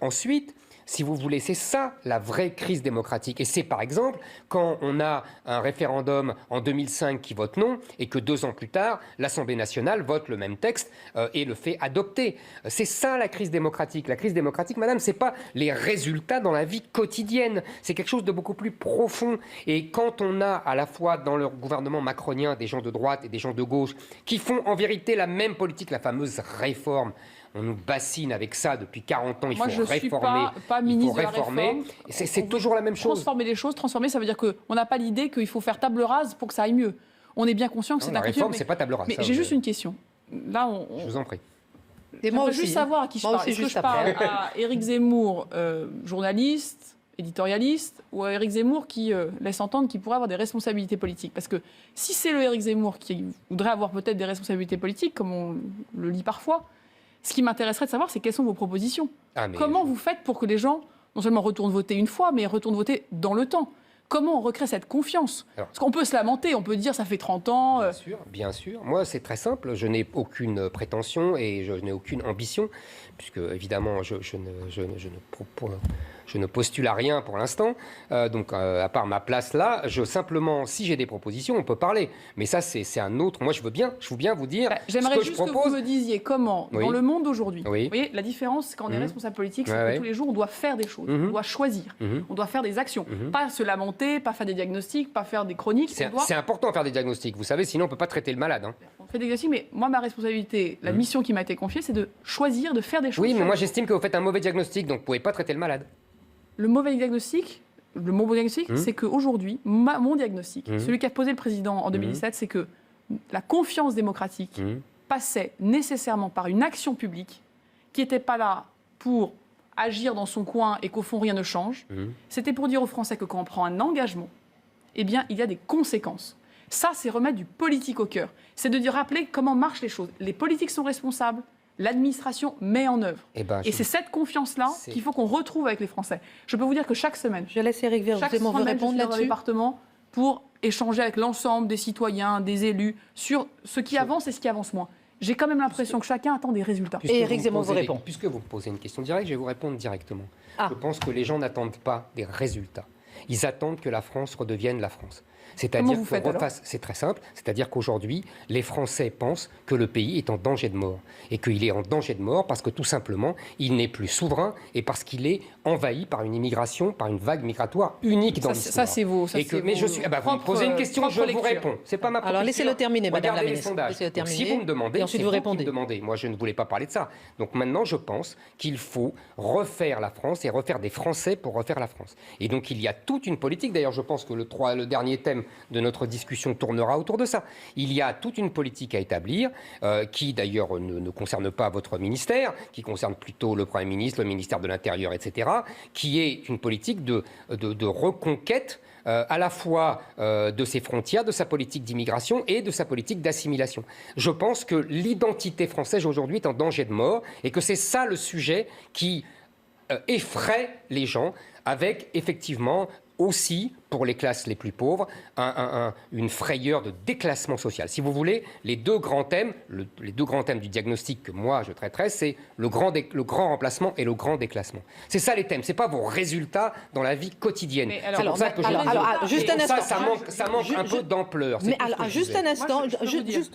Ensuite, Si vous voulez, c'est ça la vraie crise démocratique. Et c'est par exemple quand on a un référendum en 2005 qui vote non et que 2 ans plus tard, l'Assemblée nationale vote le même texte et le fait adopter. C'est ça la crise démocratique. La crise démocratique, madame, c'est pas les résultats dans la vie quotidienne. C'est quelque chose de beaucoup plus profond. Et quand on a à la fois dans le gouvernement macronien des gens de droite et des gens de gauche qui font en vérité la même politique, la fameuse réforme. On nous bassine avec ça depuis 40 ans. Il faut réformer. Suis pas ministre de la réforme. C'est toujours la même chose. Transformer les choses, ça veut dire qu'on n'a pas l'idée qu'il faut faire table rase pour que ça aille mieux. On est bien conscient que c'est un la réforme, c'est pas table rase. Mais j'ai juste une question. Là, je vous en prie. J'aimerais juste savoir à qui je parle. Est-ce que je parle à Éric Zemmour, journaliste, éditorialiste, ou à Éric Zemmour qui laisse entendre qu'il pourrait avoir des responsabilités politiques? Parce que si c'est le Éric Zemmour qui voudrait avoir peut-être des responsabilités politiques, comme on le lit parfois, ce qui m'intéresserait de savoir, c'est quelles sont vos propositions. Comment vous faites pour que les gens, non seulement retournent voter une fois, mais retournent voter dans le temps? Comment on recrée cette confiance? Parce qu'on peut se lamenter, on peut dire ça fait 30 ans. Bien sûr. Moi, c'est très simple. Je n'ai aucune prétention et je n'ai aucune ambition, puisque évidemment, je ne postule à rien pour l'instant. Donc, à part ma place là, simplement, si j'ai des propositions, on peut parler. Mais ça, c'est un autre. Moi, je veux bien vous dire. J'aimerais juste que vous me disiez comment, dans le monde d'aujourd'hui, vous voyez, la différence, c'est quand on est responsable politique, c'est que tous les jours, on doit faire des choses, on doit choisir, on doit faire des actions. Pas se lamenter, pas faire des diagnostics, pas faire des chroniques. C'est important de faire des diagnostics, vous savez, sinon on ne peut pas traiter le malade. On fait des diagnostics, mais moi, ma responsabilité, la mission qui m'a été confiée, c'est de choisir, de faire des choses. Oui, mais moi, j'estime que vous faites un mauvais diagnostic, donc vous ne pouvez pas traiter le malade. Le mauvais diagnostic, c'est qu'aujourd'hui, mon diagnostic, celui qu'a posé le président en 2017, c'est que la confiance démocratique passait nécessairement par une action publique qui n'était pas là pour agir dans son coin et qu'au fond rien ne change. C'était pour dire aux Français que quand on prend un engagement, eh bien, il y a des conséquences. Ça, c'est remettre du politique au cœur. C'est de rappeler comment marchent les choses. Les politiques sont responsables. L'administration met en œuvre. Et c'est cette confiance-là qu'il faut qu'on retrouve avec les Français. Je peux vous dire que chaque semaine, je laisse Éric Zemmour répondre là-dessus. Je suis dans le département pour échanger avec l'ensemble des citoyens, des élus, sur ce qui avance et ce qui avance moins. J'ai quand même l'impression que chacun attend des résultats. Et Éric Zemmour vous répond. Puisque vous me posez une question directe, je vais vous répondre directement. Je pense que les gens n'attendent pas des résultats. Ils attendent que la France redevienne la France. C'est-à-dire qu'on refasse, c'est très simple, c'est-à-dire qu'aujourd'hui, les Français pensent que le pays est en danger de mort. Et qu'il est en danger de mort parce que tout simplement, il n'est plus souverain et parce qu'il est envahi par une immigration, par une vague migratoire unique dans l'histoire. Ça, c'est vous. Mais je suis. Vous me posez une question, je vous réponds. C'est pas ma proposition. Alors laissez-le terminer, Madame la Ministre. Donc, si vous me demandez, et ensuite vous répondez. Moi, je ne voulais pas parler de ça. Donc maintenant, je pense qu'il faut refaire la France et refaire des Français pour refaire la France. Et donc, il y a toute une politique. D'ailleurs, je pense que le dernier thème de notre discussion tournera autour de ça. Il y a toute une politique à établir qui, d'ailleurs, ne concerne pas votre ministère, qui concerne plutôt le Premier ministre, le ministère de l'Intérieur, etc., qui est une politique de reconquête à la fois de ses frontières, de sa politique d'immigration et de sa politique d'assimilation. Je pense que l'identité française aujourd'hui est en danger de mort et que c'est ça le sujet qui effraie les gens avec effectivement aussi, pour les classes les plus pauvres, une frayeur de déclassement social. Si vous voulez, les deux grands thèmes du diagnostic que moi je traiterai, c'est le grand remplacement et le grand déclassement. C'est ça les thèmes, c'est pas vos résultats dans la vie quotidienne. C'est pour ça que juste un instant. Ça manque un peu d'ampleur. Mais alors, juste un instant,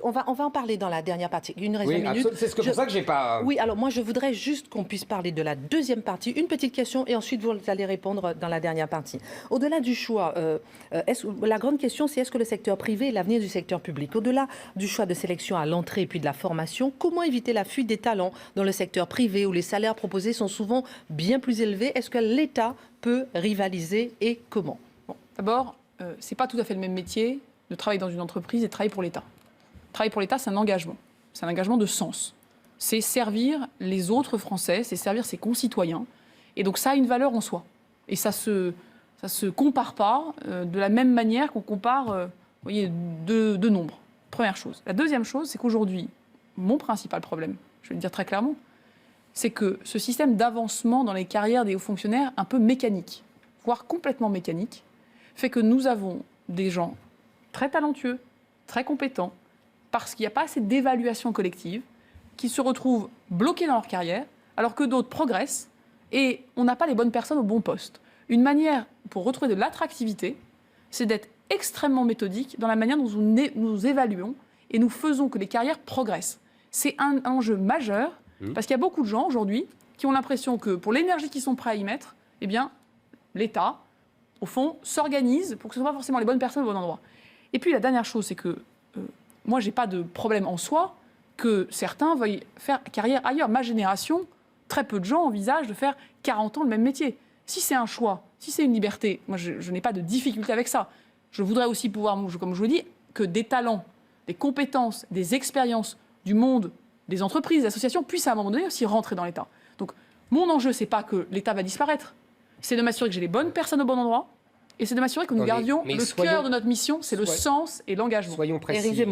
on va en parler dans la dernière partie. Une minute. C'est pour ça que j'ai pas... Oui, alors moi je voudrais juste qu'on puisse parler de la deuxième partie. Une petite question et ensuite vous allez répondre dans la dernière partie. Au-delà du choix, la grande question, c'est est-ce que le secteur privé est l'avenir du secteur public? Au-delà du choix de sélection à l'entrée et puis de la formation, comment éviter la fuite des talents dans le secteur privé où les salaires proposés sont souvent bien plus élevés? Est-ce que l'État peut rivaliser et comment? D'abord, ce n'est pas tout à fait le même métier de travailler dans une entreprise et de travailler pour l'État. Travailler pour l'État, c'est un engagement. C'est un engagement de sens. C'est servir les autres Français, c'est servir ses concitoyens. Et donc ça a une valeur en soi. Et ça se compare pas de la même manière qu'on compare deux nombres. Première chose. La deuxième chose, c'est qu'aujourd'hui, mon principal problème, je vais le dire très clairement, c'est que ce système d'avancement dans les carrières des hauts fonctionnaires, un peu mécanique, voire complètement mécanique, fait que nous avons des gens très talentueux, très compétents, parce qu'il n'y a pas assez d'évaluation collective, qui se retrouvent bloqués dans leur carrière, alors que d'autres progressent et on n'a pas les bonnes personnes au bon poste. Une manière pour retrouver de l'attractivité, c'est d'être extrêmement méthodique dans la manière dont nous évaluons et nous faisons que les carrières progressent. C'est un enjeu majeur, parce qu'il y a beaucoup de gens aujourd'hui qui ont l'impression que pour l'énergie qu'ils sont prêts à y mettre, eh bien, l'État, au fond, s'organise pour que ce ne soit pas forcément les bonnes personnes au bon endroit. Et puis la dernière chose, c'est que moi, je n'ai pas de problème en soi que certains veuillent faire carrière ailleurs. Ma génération, très peu de gens envisagent de faire 40 ans le même métier. Si c'est un choix, si c'est une liberté, moi, je n'ai pas de difficulté avec ça. Je voudrais aussi pouvoir, comme je vous dis, que des talents, des compétences, des expériences du monde, des entreprises, des associations puissent à un moment donné aussi rentrer dans l'État. Donc, mon enjeu, c'est pas que l'État va disparaître. C'est de m'assurer que j'ai les bonnes personnes au bon endroit et c'est de m'assurer que nous gardions le cœur de notre mission, c'est le sens et l'engagement. Soyons précis,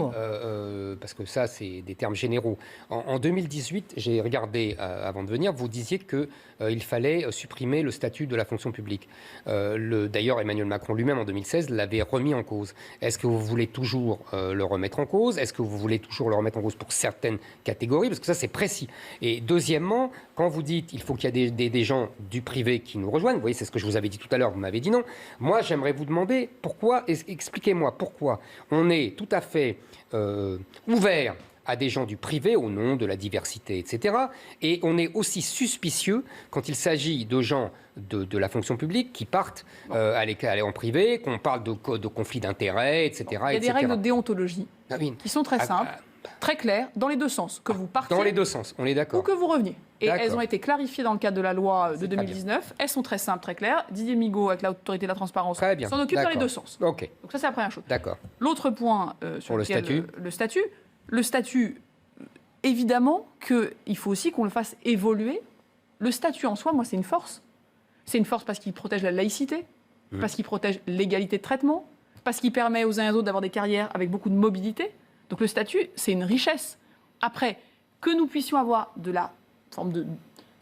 parce que ça, c'est des termes généraux. En 2018, j'ai regardé, avant de venir, vous disiez qu'il fallait supprimer le statut de la fonction publique. D'ailleurs, Emmanuel Macron lui-même, en 2016, l'avait remis en cause. Est-ce que vous voulez toujours le remettre en cause? Est-ce que vous voulez toujours le remettre en cause pour certaines catégories? Parce que ça, c'est précis. Et deuxièmement, quand vous dites qu'il faut qu'il y ait des gens du privé qui nous rejoignent, vous voyez, c'est ce que je vous avais dit tout à l'heure, vous m'avez dit non. Moi, j'aimerais vous demander pourquoi, expliquez-moi pourquoi on est tout à fait ouvert à des gens du privé au nom de la diversité, etc. Et on est aussi suspicieux quand il s'agit de gens de la fonction publique qui partent aller en privé, qu'on parle de conflits d'intérêts, etc. Il y a des règles de déontologie qui sont très simples, très claires, dans les deux sens. Que vous partiez dans les deux sens, on est d'accord. Ou que vous reveniez. Et elles ont été clarifiées dans le cadre de la loi de 2019. Elles sont très simples, très claires. Didier Migaud, avec l'autorité de la transparence, s'en occupe dans les deux sens. Okay. Donc ça, c'est la première chose. D'accord. L'autre point sur le statut. Le statut, évidemment qu'il faut aussi qu'on le fasse évoluer. Le statut en soi, moi, c'est une force. C'est une force parce qu'il protège la laïcité, parce qu'il protège l'égalité de traitement, parce qu'il permet aux uns et aux autres d'avoir des carrières avec beaucoup de mobilité. Donc le statut, c'est une richesse. Après, que nous puissions avoir de la forme de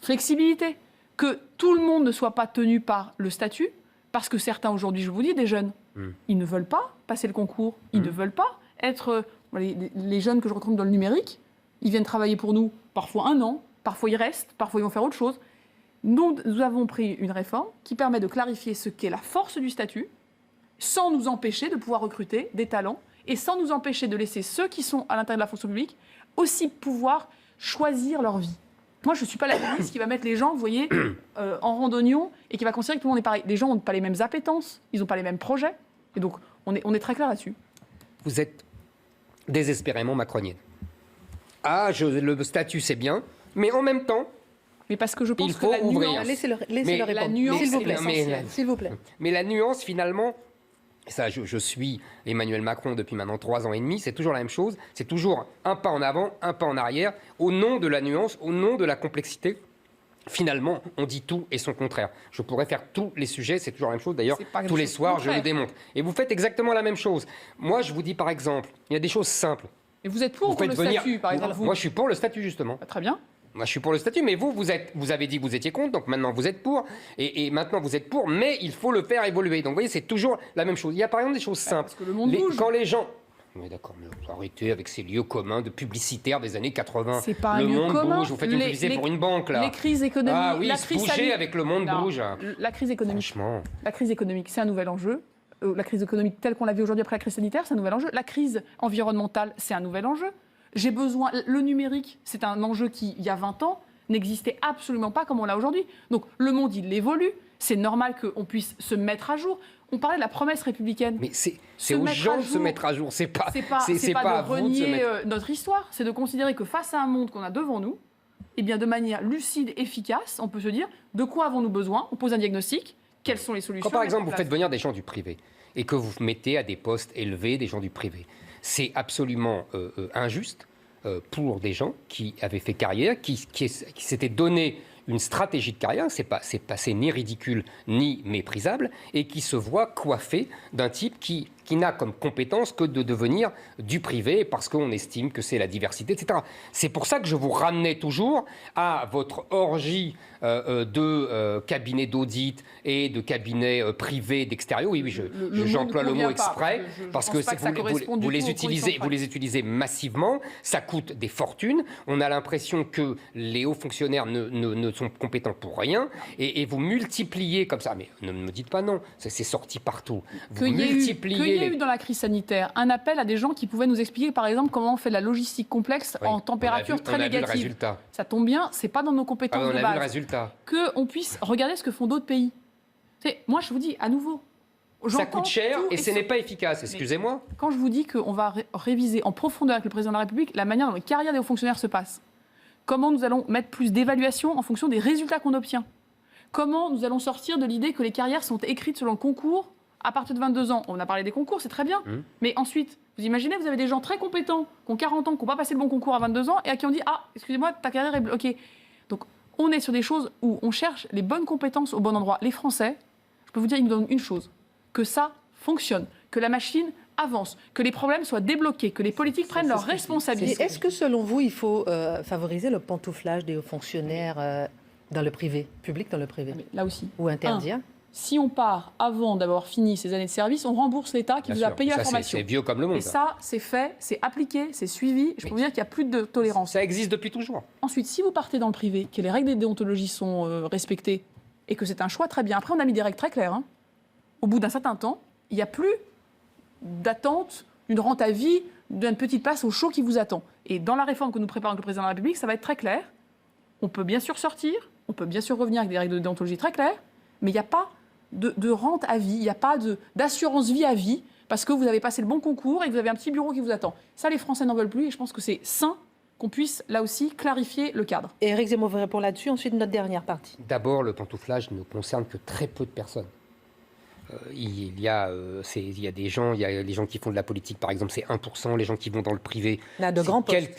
flexibilité, que tout le monde ne soit pas tenu par le statut, parce que certains aujourd'hui, je vous dis, des jeunes, ils ne veulent pas passer le concours, ils ne veulent pas être... Les jeunes que je retrouve dans le numérique, ils viennent travailler pour nous parfois 1 an, parfois ils restent, parfois ils vont faire autre chose. Nous avons pris une réforme qui permet de clarifier ce qu'est la force du statut, sans nous empêcher de pouvoir recruter des talents et sans nous empêcher de laisser ceux qui sont à l'intérieur de la fonction publique aussi pouvoir choisir leur vie. Moi, je ne suis pas la ministre qui va mettre les gens, vous voyez, en randonnion et qui va considérer que tout le monde est pareil. Les gens n'ont pas les mêmes appétences, ils n'ont pas les mêmes projets. Et donc, on est très clair là-dessus. Vous êtes désespérément macronienne. Le statut, c'est bien, mais en même temps, mais parce que je pense il faut ouvrir. Laissez-le répondre. La nuance, s'il vous plaît. Mais la nuance, finalement, ça, je suis Emmanuel Macron depuis maintenant 3 ans et demi, c'est toujours la même chose, c'est toujours un pas en avant, un pas en arrière, au nom de la nuance, au nom de la complexité. Finalement, on dit tout et son contraire. Je pourrais faire tous les sujets, c'est toujours la même chose. D'ailleurs, tous les soirs, je le démontre. Et vous faites exactement la même chose. Moi, je vous dis par exemple, il y a des choses simples. Et vous êtes pour le statut, par exemple Moi, je suis pour le statut, justement. Très bien. Moi, je suis pour le statut, mais vous avez dit que vous étiez contre, donc maintenant vous êtes pour, et maintenant vous êtes pour, mais il faut le faire évoluer. Donc vous voyez, c'est toujours la même chose. Il y a par exemple des choses simples. Parce que le monde bouge. Quand les gens... Oui, d'accord, mais arrêtez avec ces lieux communs de publicitaires des années 80. C'est pas un lieu commun. Le monde bouge, vous faites une publicité pour une banque, là. Les crises économiques... Ah oui, bouger avec le monde bouge. La crise économique, franchement. La crise économique, c'est un nouvel enjeu. La crise économique telle qu'on l'a vue aujourd'hui après la crise sanitaire, c'est un nouvel enjeu. La crise environnementale, c'est un nouvel enjeu. J'ai besoin... Le numérique, c'est un enjeu qui, il y a 20 ans, n'existait absolument pas comme on l'a aujourd'hui. Donc le monde, il évolue. C'est normal qu'on puisse se mettre à jour. On parlait de la promesse républicaine. Mais c'est aux gens de se mettre à jour. C'est pas de renier notre histoire. C'est de considérer que face à un monde qu'on a devant nous, eh bien, de manière lucide, efficace, on peut se dire de quoi avons-nous besoin? On pose un diagnostic. Quelles sont les solutions? Quand par exemple vous faites venir des gens du privé et que vous mettez à des postes élevés des gens du privé, c'est absolument injuste pour des gens qui avaient fait carrière, qui s'étaient donné une stratégie de carrière, c'est ni ridicule ni méprisable, et qui se voient coiffés d'un type qui qui n'a comme compétence que de devenir du privé parce qu'on estime que c'est la diversité, etc. C'est pour ça que je vous ramenais toujours à votre orgie de cabinets d'audit et de cabinets privés d'extérieur. Oui, j'emploie le mot exprès parce que vous les utilisez massivement. Ça coûte des fortunes. On a l'impression que les hauts fonctionnaires ne sont compétents pour rien et vous multipliez comme ça. Mais ne me dites pas non, c'est sorti partout. Qu'il y a eu dans la crise sanitaire un appel à des gens qui pouvaient nous expliquer, par exemple, comment on fait de la logistique complexe en température très négative. Ça tombe bien, c'est pas dans nos compétences de base. On a vu le résultat. Qu'on puisse regarder ce que font d'autres pays. Moi, je vous dis à nouveau. Ça coûte cher et ce n'est pas efficace, excusez-moi. Quand je vous dis qu'on va réviser en profondeur avec le président de la République la manière dont les carrières des hauts fonctionnaires se passent, comment nous allons mettre plus d'évaluation en fonction des résultats qu'on obtient, comment nous allons sortir de l'idée que les carrières sont écrites selon le concours à partir de 22 ans. On a parlé des concours, c'est très bien. Mais ensuite, vous imaginez, vous avez des gens très compétents, qui ont 40 ans, qui n'ont pas passé le bon concours à 22 ans et à qui on dit « Ah, excusez-moi, ta carrière est bloquée ». Donc, on est sur des choses où on cherche les bonnes compétences au bon endroit. Les Français, je peux vous dire, ils nous donnent une chose, que ça fonctionne, que la machine avance, que les problèmes soient débloqués, que les politiques prennent leurs responsabilités. Est-ce que, selon vous, il faut favoriser le pantouflage des hauts fonctionnaires dans le privé, public dans le privé? Mais là aussi. Ou interdire? Si on part avant d'avoir fini ses années de service, on rembourse l'État qui vous a payé la formation. C'est vieux comme le monde. Et ça, c'est fait, c'est appliqué, c'est suivi. Je peux vous dire qu'il n'y a plus de tolérance. Ça existe depuis toujours. Ensuite, si vous partez dans le privé, que les règles de déontologie sont respectées et que c'est un choix très bien. Après, on a mis des règles très claires. Au bout d'un certain temps, il n'y a plus d'attente d'une rente à vie, d'une petite place au chaud qui vous attend. Et dans la réforme que nous préparons avec le président de la République, ça va être très clair. On peut bien sûr sortir, on peut bien sûr revenir avec des règles de déontologie très claires, mais il n'y a pas de rente à vie, il n'y a pas d'assurance vie à vie, parce que vous avez passé le bon concours et que vous avez un petit bureau qui vous attend. Ça, les Français n'en veulent plus, et je pense que c'est sain qu'on puisse, là aussi, clarifier le cadre. Et Éric Zemmour vous répond là-dessus, ensuite notre dernière partie. D'abord, le pantouflage ne concerne que très peu de personnes. Il y a des gens, il y a les gens qui font de la politique, par exemple, c'est 1%, les gens qui vont dans le privé,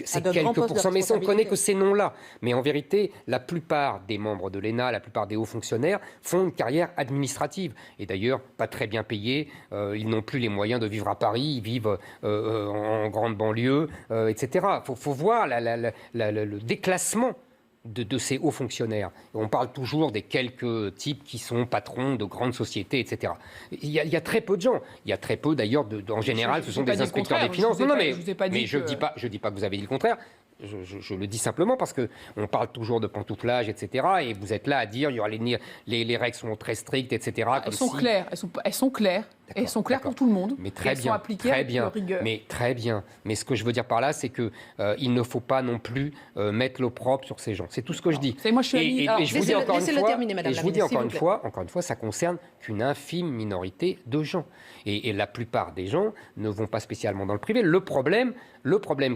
c'est quelques pourcents, mais on connaît que ces noms-là. Mais en vérité, la plupart des membres de l'ENA, la plupart des hauts fonctionnaires font une carrière administrative. Et d'ailleurs, pas très bien payés, ils n'ont plus les moyens de vivre à Paris, ils vivent en grande banlieue, etc. Il faut voir le déclassement de ces hauts fonctionnaires. On parle toujours des quelques types qui sont patrons de grandes sociétés, etc. Il y a très peu de gens. Il y a très peu, d'ailleurs, en général, ce sont des inspecteurs des finances. Mais je ne dis pas que vous avez dit le contraire. Je le dis simplement parce qu'on parle toujours de pantouflage, etc. Et vous êtes là à dire il y aura les règles sont très strictes, etc. Elles sont claires. Elles sont claires. Elles sont claires pour tout le monde. Mais très bien. Elles sont appliquées avec rigueur. Mais très bien. Mais ce que je veux dire par là, c'est que il ne faut pas non plus mettre l'opprobre sur ces gens. C'est tout ce que je dis. Moi, je suis et je vous dis encore une fois, encore une fois, ça concerne qu'une infime minorité de gens. Et la plupart des gens ne vont pas spécialement dans le privé. Le problème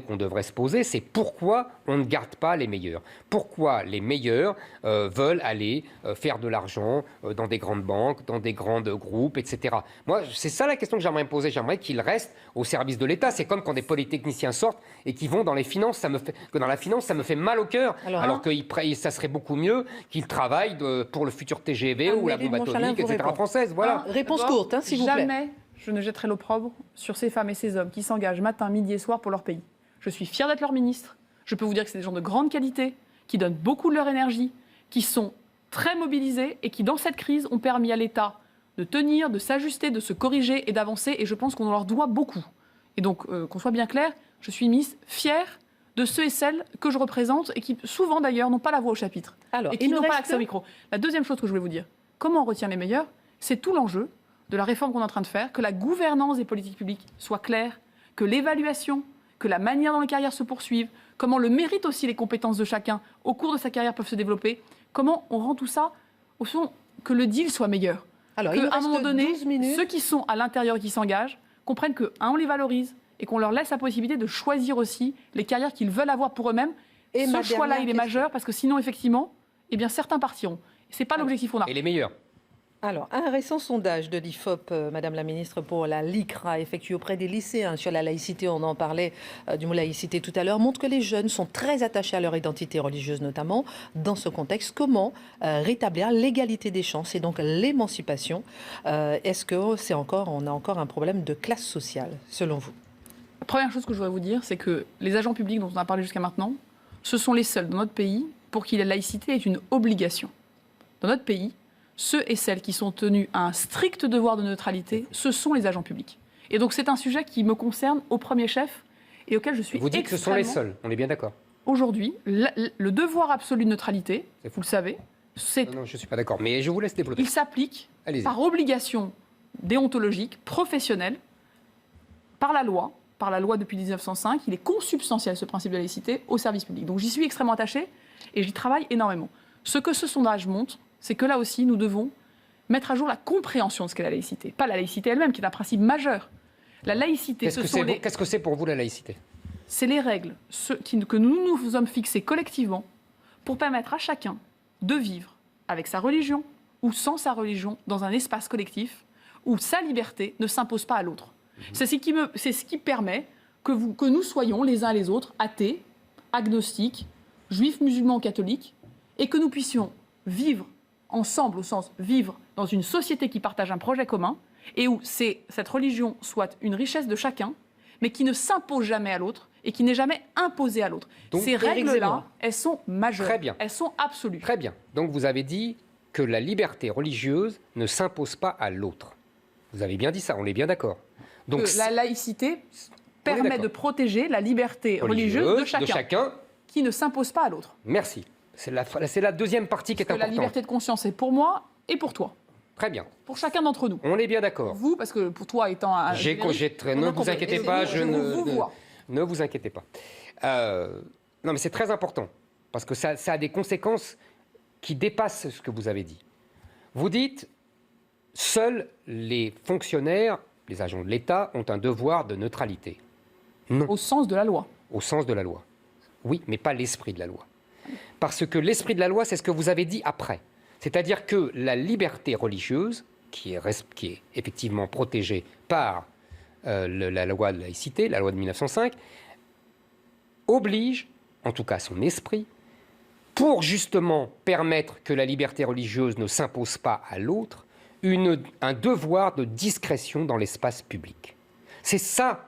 qu'on devrait se poser, c'est pourquoi on ne garde pas les meilleurs. Pourquoi les meilleurs veulent aller faire de l'argent dans des grandes banques, dans des grands groupes, etc. Moi, c'est ça la question que j'aimerais me poser. J'aimerais qu'ils restent au service de l'État. C'est comme quand des polytechniciens sortent et qui vont dans les finances. Dans la finance, ça me fait mal au cœur. Alors que ça serait beaucoup mieux qu'ils travaillent pour le futur TGV ou la bombe atomique, etc. française. Voilà. Réponse courte, s'il vous plaît. Jamais je ne jetterai l'opprobre sur ces femmes et ces hommes qui s'engagent matin, midi et soir pour leur pays. Je suis fière d'être leur ministre. Je peux vous dire que c'est des gens de grande qualité, qui donnent beaucoup de leur énergie, qui sont très mobilisés et qui, dans cette crise, ont permis à l'État de tenir, de s'ajuster, de se corriger et d'avancer. Et je pense qu'on leur doit beaucoup. Et donc, qu'on soit bien clair, je suis ministre fière de ceux et celles que je représente et qui, souvent d'ailleurs, n'ont pas la voix au chapitre. Et qui n'ont pas accès au micro. La deuxième chose que je voulais vous dire, comment on retient les meilleurs, c'est tout l'enjeu de la réforme qu'on est en train de faire, que la gouvernance des politiques publiques soit claire, que l'évaluation, que la manière dont les carrières se poursuivent, comment le mérite aussi les compétences de chacun au cours de sa carrière peuvent se développer, comment on rend tout ça, au fond, que le deal soit meilleur. Alors, qu'à un moment donné, ceux qui sont à l'intérieur et qui s'engagent comprennent qu'on les valorise et qu'on leur laisse la possibilité de choisir aussi les carrières qu'ils veulent avoir pour eux-mêmes. Et ce choix-là, il est majeur parce que sinon, effectivement, certains partiront. Ce n'est pas l'objectif qu'on a. Et les meilleurs. Alors, un récent sondage de l'IFOP, Madame la Ministre, pour la LICRA, effectué auprès des lycéens sur la laïcité, on en parlait du mot laïcité tout à l'heure, montre que les jeunes sont très attachés à leur identité religieuse notamment. Dans ce contexte, comment rétablir l'égalité des chances et donc l'émancipation? Est-ce que on a encore un problème de classe sociale, selon vous? La première chose que je voudrais vous dire, c'est que les agents publics dont on a parlé jusqu'à maintenant, ce sont les seuls dans notre pays pour qui la laïcité est une obligation. Dans notre pays, ceux et celles qui sont tenus à un strict devoir de neutralité, ce sont les agents publics. Et donc c'est un sujet qui me concerne au premier chef et auquel je suis Vous dites que ce sont les seuls, on est bien d'accord. Aujourd'hui, le devoir absolu de neutralité, vous le savez, Non, je ne suis pas d'accord, mais je vous laisse développer. il s'applique Allez-y. par obligation déontologique, professionnelle, par la loi depuis 1905. Il est consubstantiel, ce principe de laïcité, au service public. Donc j'y suis extrêmement attachée et j'y travaille énormément. Ce que ce sondage montre, c'est que là aussi, nous devons mettre à jour la compréhension de ce qu'est la laïcité. Pas la laïcité elle-même, qui est un principe majeur. La laïcité, Qu'est-ce que c'est pour vous la laïcité? C'est les règles que nous nous sommes fixées collectivement pour permettre à chacun de vivre avec sa religion ou sans sa religion dans un espace collectif où sa liberté ne s'impose pas à l'autre. C'est ce qui permet que nous soyons les uns les autres athées, agnostiques, juifs, musulmans, catholiques, et que nous puissions vivre ensemble, au sens vivre dans une société qui partage un projet commun, et où cette religion soit une richesse de chacun, mais qui ne s'impose jamais à l'autre, et qui n'est jamais imposée à l'autre. Donc, ces règles-là, elles sont majeures. Très bien. Elles sont absolues. Très bien. Donc vous avez dit que la liberté religieuse ne s'impose pas à l'autre. Vous avez bien dit ça, on est bien d'accord. Donc Que la laïcité permet d'accord. de protéger la liberté religieuse de chacun. Qui ne s'impose pas à l'autre. Merci. C'est la deuxième partie qui est Parce que importante. la liberté de conscience est pour moi et pour toi. Très bien. Pour chacun d'entre nous. On est bien d'accord. Vous, parce que pour toi étant un... Ne vous inquiétez pas, ne vous inquiétez pas. Non, mais c'est très important, parce que ça a des conséquences qui dépassent ce que vous avez dit. Vous dites, seuls les fonctionnaires, les agents de l'État, ont un devoir de neutralité. Non. Au sens de la loi. Au sens de la loi. Oui, mais pas l'esprit de la loi. Parce que l'esprit de la loi, c'est ce que vous avez dit après. C'est-à-dire que la liberté religieuse, qui est effectivement protégée par la loi de laïcité, la loi de 1905, oblige, en tout cas son esprit, pour justement permettre que la liberté religieuse ne s'impose pas à l'autre, un devoir de discrétion dans l'espace public. C'est ça.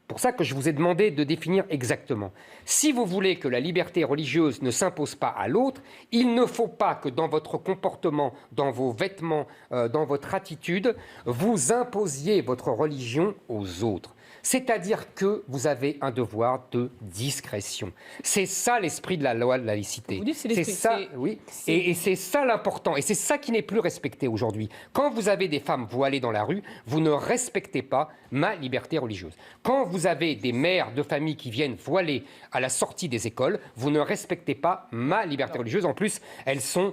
Pour ça que je vous ai demandé de définir exactement. Si vous voulez que la liberté religieuse ne s'impose pas à l'autre, il ne faut pas que dans votre comportement, dans vos vêtements, dans votre attitude, vous imposiez votre religion aux autres. C'est-à-dire que vous avez un devoir de discrétion. C'est ça l'esprit de la loi de la laïcité. Vous dites c'est l'esprit. C'est ça, oui. Et c'est ça l'important. Et c'est ça qui n'est plus respecté aujourd'hui. Quand vous avez des femmes voilées dans la rue, vous ne respectez pas ma liberté religieuse. Quand vous avez des mères de famille qui viennent voilées à la sortie des écoles, vous ne respectez pas ma liberté religieuse. En plus, elles sont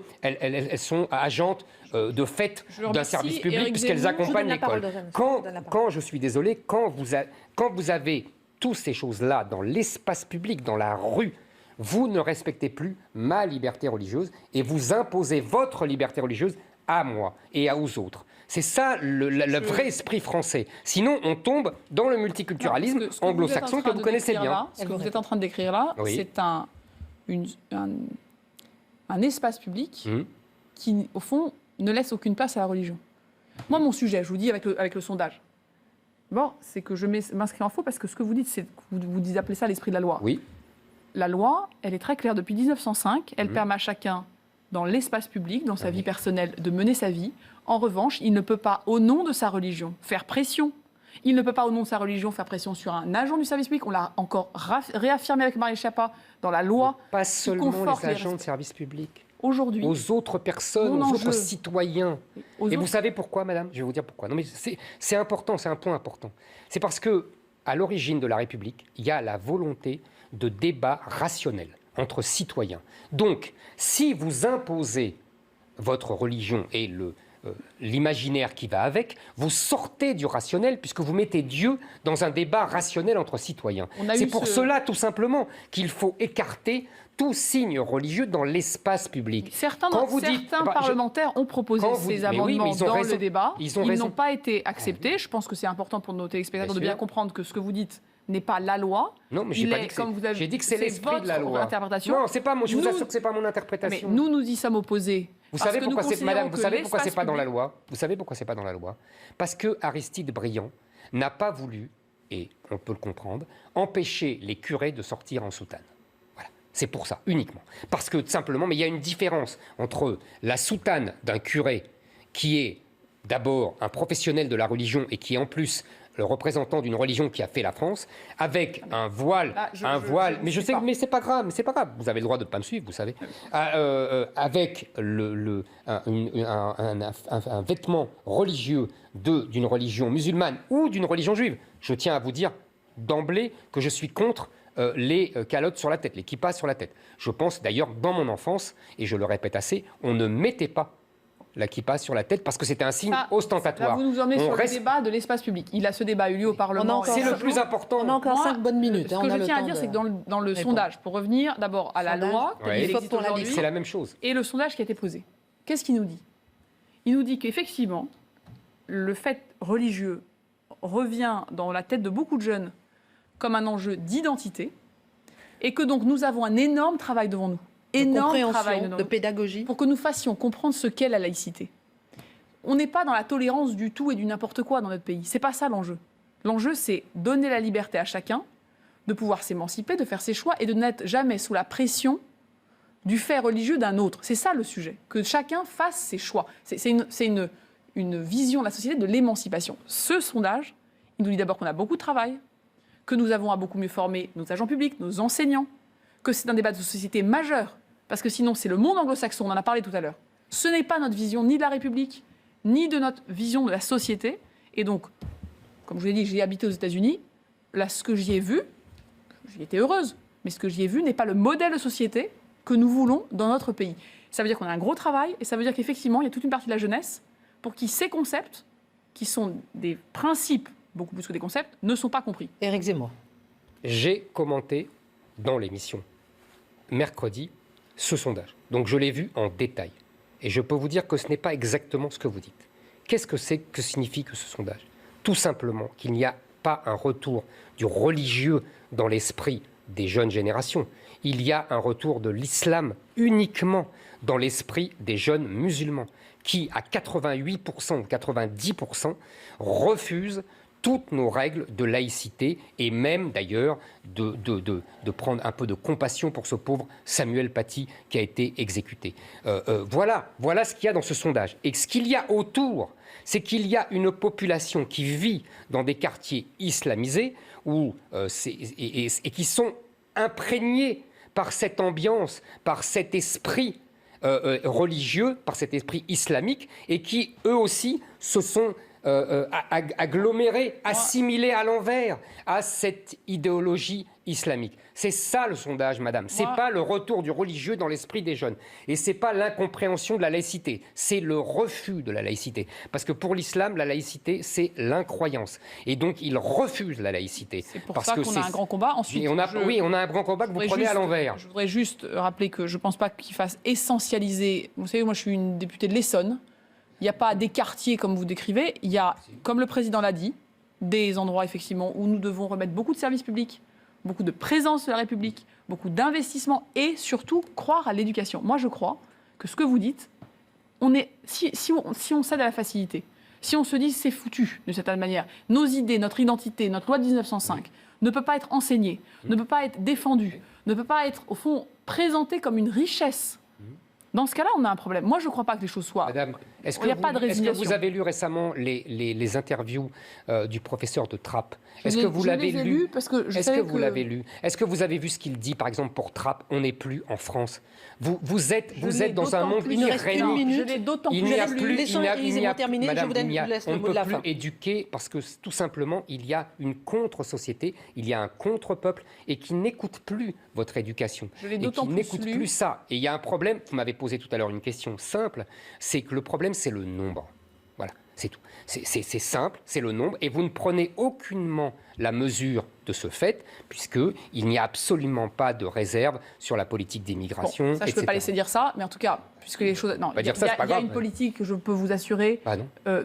agentes de fait d'un service public puisqu'elles accompagnent l'école. Quand je suis désolé, quand vous avez toutes ces choses-là dans l'espace public, dans la rue, vous ne respectez plus ma liberté religieuse et vous imposez votre liberté religieuse à moi et aux autres. C'est ça le vrai esprit français. Sinon, on tombe dans le multiculturalisme anglo-saxon que vous connaissez bien. Ce que vous êtes en train de décrire là, oui. c'est un espace public qui, au fond, ne laisse aucune place à la religion. Moi, mon sujet, je vous dis avec le sondage, bon, c'est que je m'inscris en faux parce que ce que vous dites, c'est vous appelez ça l'esprit de la loi. Oui. La loi, elle est très claire depuis 1905. Elle permet à chacun, dans l'espace public, dans sa vie personnelle, de mener sa vie. En revanche, il ne peut pas, au nom de sa religion, faire pression. Il ne peut pas, au nom de sa religion, faire pression sur un agent du service public. On l'a encore réaffirmé avec Marie Schiappa dans la loi. Mais pas seulement les agents de service public. Aujourd'hui. Aux autres personnes, aux autres citoyens. Et vous savez pourquoi, madame? Je vais vous dire pourquoi. Non, mais c'est important, c'est un point important. C'est parce que, à l'origine de la République, il y a la volonté de débat rationnel entre citoyens. Donc, si vous imposez votre religion et l'imaginaire qui va avec, vous sortez du rationnel puisque vous mettez Dieu dans un débat rationnel entre citoyens. C'est pour cela, tout simplement, qu'il faut écarter tout signe religieux dans l'espace public. Certains parlementaires ont proposé ces amendements dans le débat. Ils n'ont pas été acceptés. Je pense que c'est important pour nos téléspectateurs de bien comprendre que ce que vous dites n'est pas la loi. Non, mais j'ai dit que c'est l'esprit de la loi. Interprétation. Non, c'est pas moi. Je vous assure que c'est pas mon interprétation. Mais nous y sommes opposés. Vous savez pourquoi c'est, madame, vous savez pourquoi c'est pas dans la loi? Vous savez pourquoi c'est pas dans la loi? Parce que Aristide Briand n'a pas voulu, et on peut le comprendre, empêcher les curés de sortir en soutane. Voilà, c'est pour ça uniquement. Parce que simplement, mais il y a une différence entre la soutane d'un curé qui est d'abord un professionnel de la religion et qui est en plus le représentant d'une religion qui a fait la France, avec un voile, mais je sais, mais c'est pas grave, vous avez le droit de ne pas me suivre, vous savez, avec un vêtement religieux d'une religion musulmane ou d'une religion juive. Je tiens à vous dire d'emblée que je suis contre les calottes sur la tête, les kippas sur la tête. Je pense d'ailleurs, dans mon enfance, et je le répète assez, on ne mettait pas la kippa sur la tête parce que c'était un signe ostentatoire. Là, vous nous emmenez sur le débat de l'espace public. Ce débat a eu lieu au Parlement. C'est le plus important. On a encore 5 bonnes minutes. Ce que je tiens à dire, c'est que dans le sondage, pour revenir d'abord à la loi, c'est la même chose. Et le sondage qui a été posé, qu'est-ce qu'il nous dit? Il nous dit qu'effectivement, le fait religieux revient dans la tête de beaucoup de jeunes comme un enjeu d'identité et que donc nous avons un énorme travail devant nous. Énorme travail de pédagogie pour que nous fassions comprendre ce qu'est la laïcité. On n'est pas dans la tolérance du tout et du n'importe quoi dans notre pays. C'est pas ça l'enjeu. L'enjeu, c'est donner la liberté à chacun de pouvoir s'émanciper, de faire ses choix et de n'être jamais sous la pression du fait religieux d'un autre. C'est ça le sujet, que chacun fasse ses choix. C'est une vision de la société de l'émancipation. Ce sondage, il nous dit d'abord qu'on a beaucoup de travail, que nous avons à beaucoup mieux former nos agents publics, nos enseignants, que c'est un débat de société majeur. Parce que sinon, c'est le monde anglo-saxon, on en a parlé tout à l'heure. Ce n'est pas notre vision ni de la République, ni de notre vision de la société. Et donc, comme je vous l'ai dit, j'ai habité aux États-Unis. Là, ce que j'y ai vu, j'y étais heureuse, mais ce que j'y ai vu n'est pas le modèle de société que nous voulons dans notre pays. Ça veut dire qu'on a un gros travail, et ça veut dire qu'effectivement, il y a toute une partie de la jeunesse pour qui ces concepts, qui sont des principes, beaucoup plus que des concepts, ne sont pas compris. Éric Zemmour. J'ai commenté dans l'émission mercredi ce sondage. Donc je l'ai vu en détail. Et je peux vous dire que ce n'est pas exactement ce que vous dites. Qu'est-ce que signifie que ce sondage? Tout simplement qu'il n'y a pas un retour du religieux dans l'esprit des jeunes générations. Il y a un retour de l'islam uniquement dans l'esprit des jeunes musulmans qui, à 88% ou 90%, refusent toutes nos règles de laïcité et même d'ailleurs de prendre un peu de compassion pour ce pauvre Samuel Paty qui a été exécuté. Voilà ce qu'il y a dans ce sondage. Et ce qu'il y a autour, c'est qu'il y a une population qui vit dans des quartiers islamisés et qui sont imprégnés par cette ambiance, par cet esprit religieux, par cet esprit islamique et qui, eux aussi, se sont agglomérés, assimilés à l'envers à cette idéologie islamique. C'est ça le sondage, madame. C'est pas le retour du religieux dans l'esprit des jeunes. Et c'est pas l'incompréhension de la laïcité. C'est le refus de la laïcité. Parce que pour l'islam, la laïcité, c'est l'incroyance. Et donc, ils refusent la laïcité. C'est pour ça qu'on a un grand combat. Ensuite, on a un grand combat que vous prenez à l'envers. Je voudrais juste rappeler que je ne pense pas qu'il fasse essentialiser... Vous savez, moi, je suis une députée de l'Essonne. Il n'y a pas des quartiers comme vous décrivez. Il y a, comme le président l'a dit, des endroits, effectivement, où nous devons remettre beaucoup de services publics, beaucoup de présence de la République, beaucoup d'investissements et surtout croire à l'éducation. Moi, je crois que ce que vous dites, si on cède à la facilité, si on se dit c'est foutu de cette manière, nos idées, notre identité, notre loi de 1905 ne peut pas être enseignée, ne peut pas être défendue, ne peut pas être, au fond, présentée comme une richesse. Dans ce cas-là, on a un problème. Moi, je ne crois pas que les choses soient... Madame, il n'y a pas de résignation. Est-ce que vous avez lu récemment les interviews du professeur de Trappes? Est-ce que vous l'avez lu? Est-ce que vous l'avez lu? Est-ce que vous avez vu ce qu'il dit, par exemple, pour Trappes? On n'est plus en France. Vous êtes dans un monde irrégnant. Il n'y a plus... On ne peut plus éduquer parce que, tout simplement, il y a une contre-société, il y a un contre-peuple et qui n'écoute plus votre éducation. Et qui n'écoute plus ça. Et il y a un problème, vous m'avez posé tout à l'heure une question simple, c'est que le problème, problème, c'est le nombre. Voilà, c'est tout. C'est simple, c'est le nombre, et vous ne prenez aucunement la mesure de ce fait, puisqu'il n'y a absolument pas de réserve sur la politique d'immigration, ça, je ne peux pas laisser dire ça, mais en tout cas, puisque les choses... Non, il y a une politique, je peux vous assurer,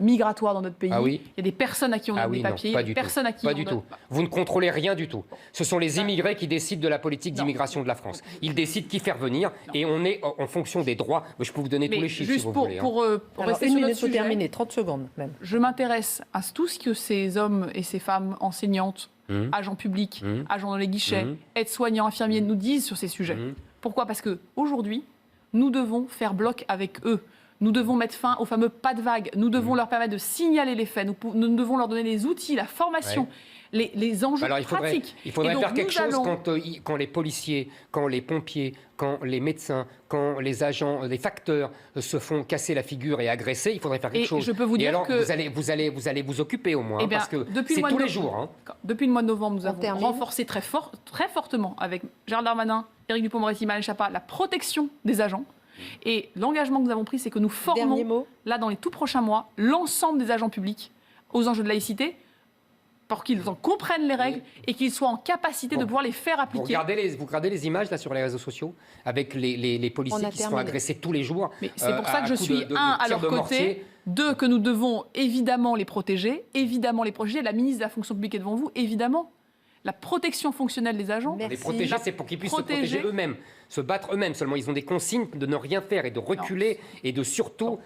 migratoire dans notre pays. Ah oui. Il y a des personnes à qui on donne des papiers, non, il y a des personnes à qui on donne... Pas du tout. Vous ne contrôlez rien du tout. Ce sont les immigrés qui décident de la politique d'immigration de la France. Ils décident qui faire venir, et on est en fonction des droits. Je peux vous donner tous les chiffres si vous voulez. Pour rester sur notre sujet, terminer, 30 secondes même. Je m'intéresse à tout ce que ces hommes et ces femmes enseignantes, agents publics, agents dans les guichets, aides-soignants, infirmiers nous disent sur ces sujets. Pourquoi ? Parce qu'aujourd'hui, nous devons faire bloc avec eux. Nous devons mettre fin au fameux pas de vague. Nous devons leur permettre de signaler les faits. Nous devons leur donner les outils, la formation, les enjeux pratiques. Il faudrait faire quelque chose quand les policiers, quand les pompiers, quand les médecins, quand les agents, les facteurs se font casser la figure et agresser. Il faudrait faire quelque chose. Je peux vous dire alors, que vous allez vous occuper au moins, parce que c'est tous les jours. Depuis le mois de novembre, nous avons renforcé très fortement avec Gérald Darmanin, Éric Dupond-Moretti, Marlène Schiappa, la protection des agents. Et l'engagement que nous avons pris, c'est que nous formons, là, dans les tout prochains mois, l'ensemble des agents publics aux enjeux de laïcité, pour qu'ils en comprennent les règles et qu'ils soient en capacité de pouvoir les faire appliquer. Vous regardez les images là sur les réseaux sociaux avec les policiers qui se font agresser tous les jours. Mais c'est pour ça que je suis, à leur côté, deux, que nous devons évidemment les protéger. La ministre de la fonction publique est devant vous, évidemment. La protection fonctionnelle des agents. Les protéger, c'est pour qu'ils puissent se protéger eux-mêmes, se battre eux-mêmes. Seulement, ils ont des consignes de ne rien faire et de reculer et de surtout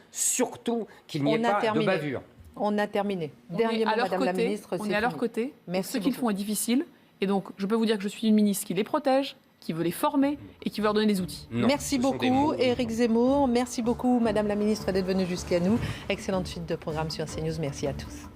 qu'il n'y ait pas de bavure. On a terminé. Dernier mot, Madame la Ministre. On est à leur côté. Merci. Ce qu'ils font est difficile. Et donc, je peux vous dire que je suis une ministre qui les protège, qui veut les former et qui veut leur donner des outils. Merci beaucoup, Éric Zemmour. Merci beaucoup, Madame la Ministre, d'être venue jusqu'à nous. Excellente suite de programme sur CNews. Merci à tous.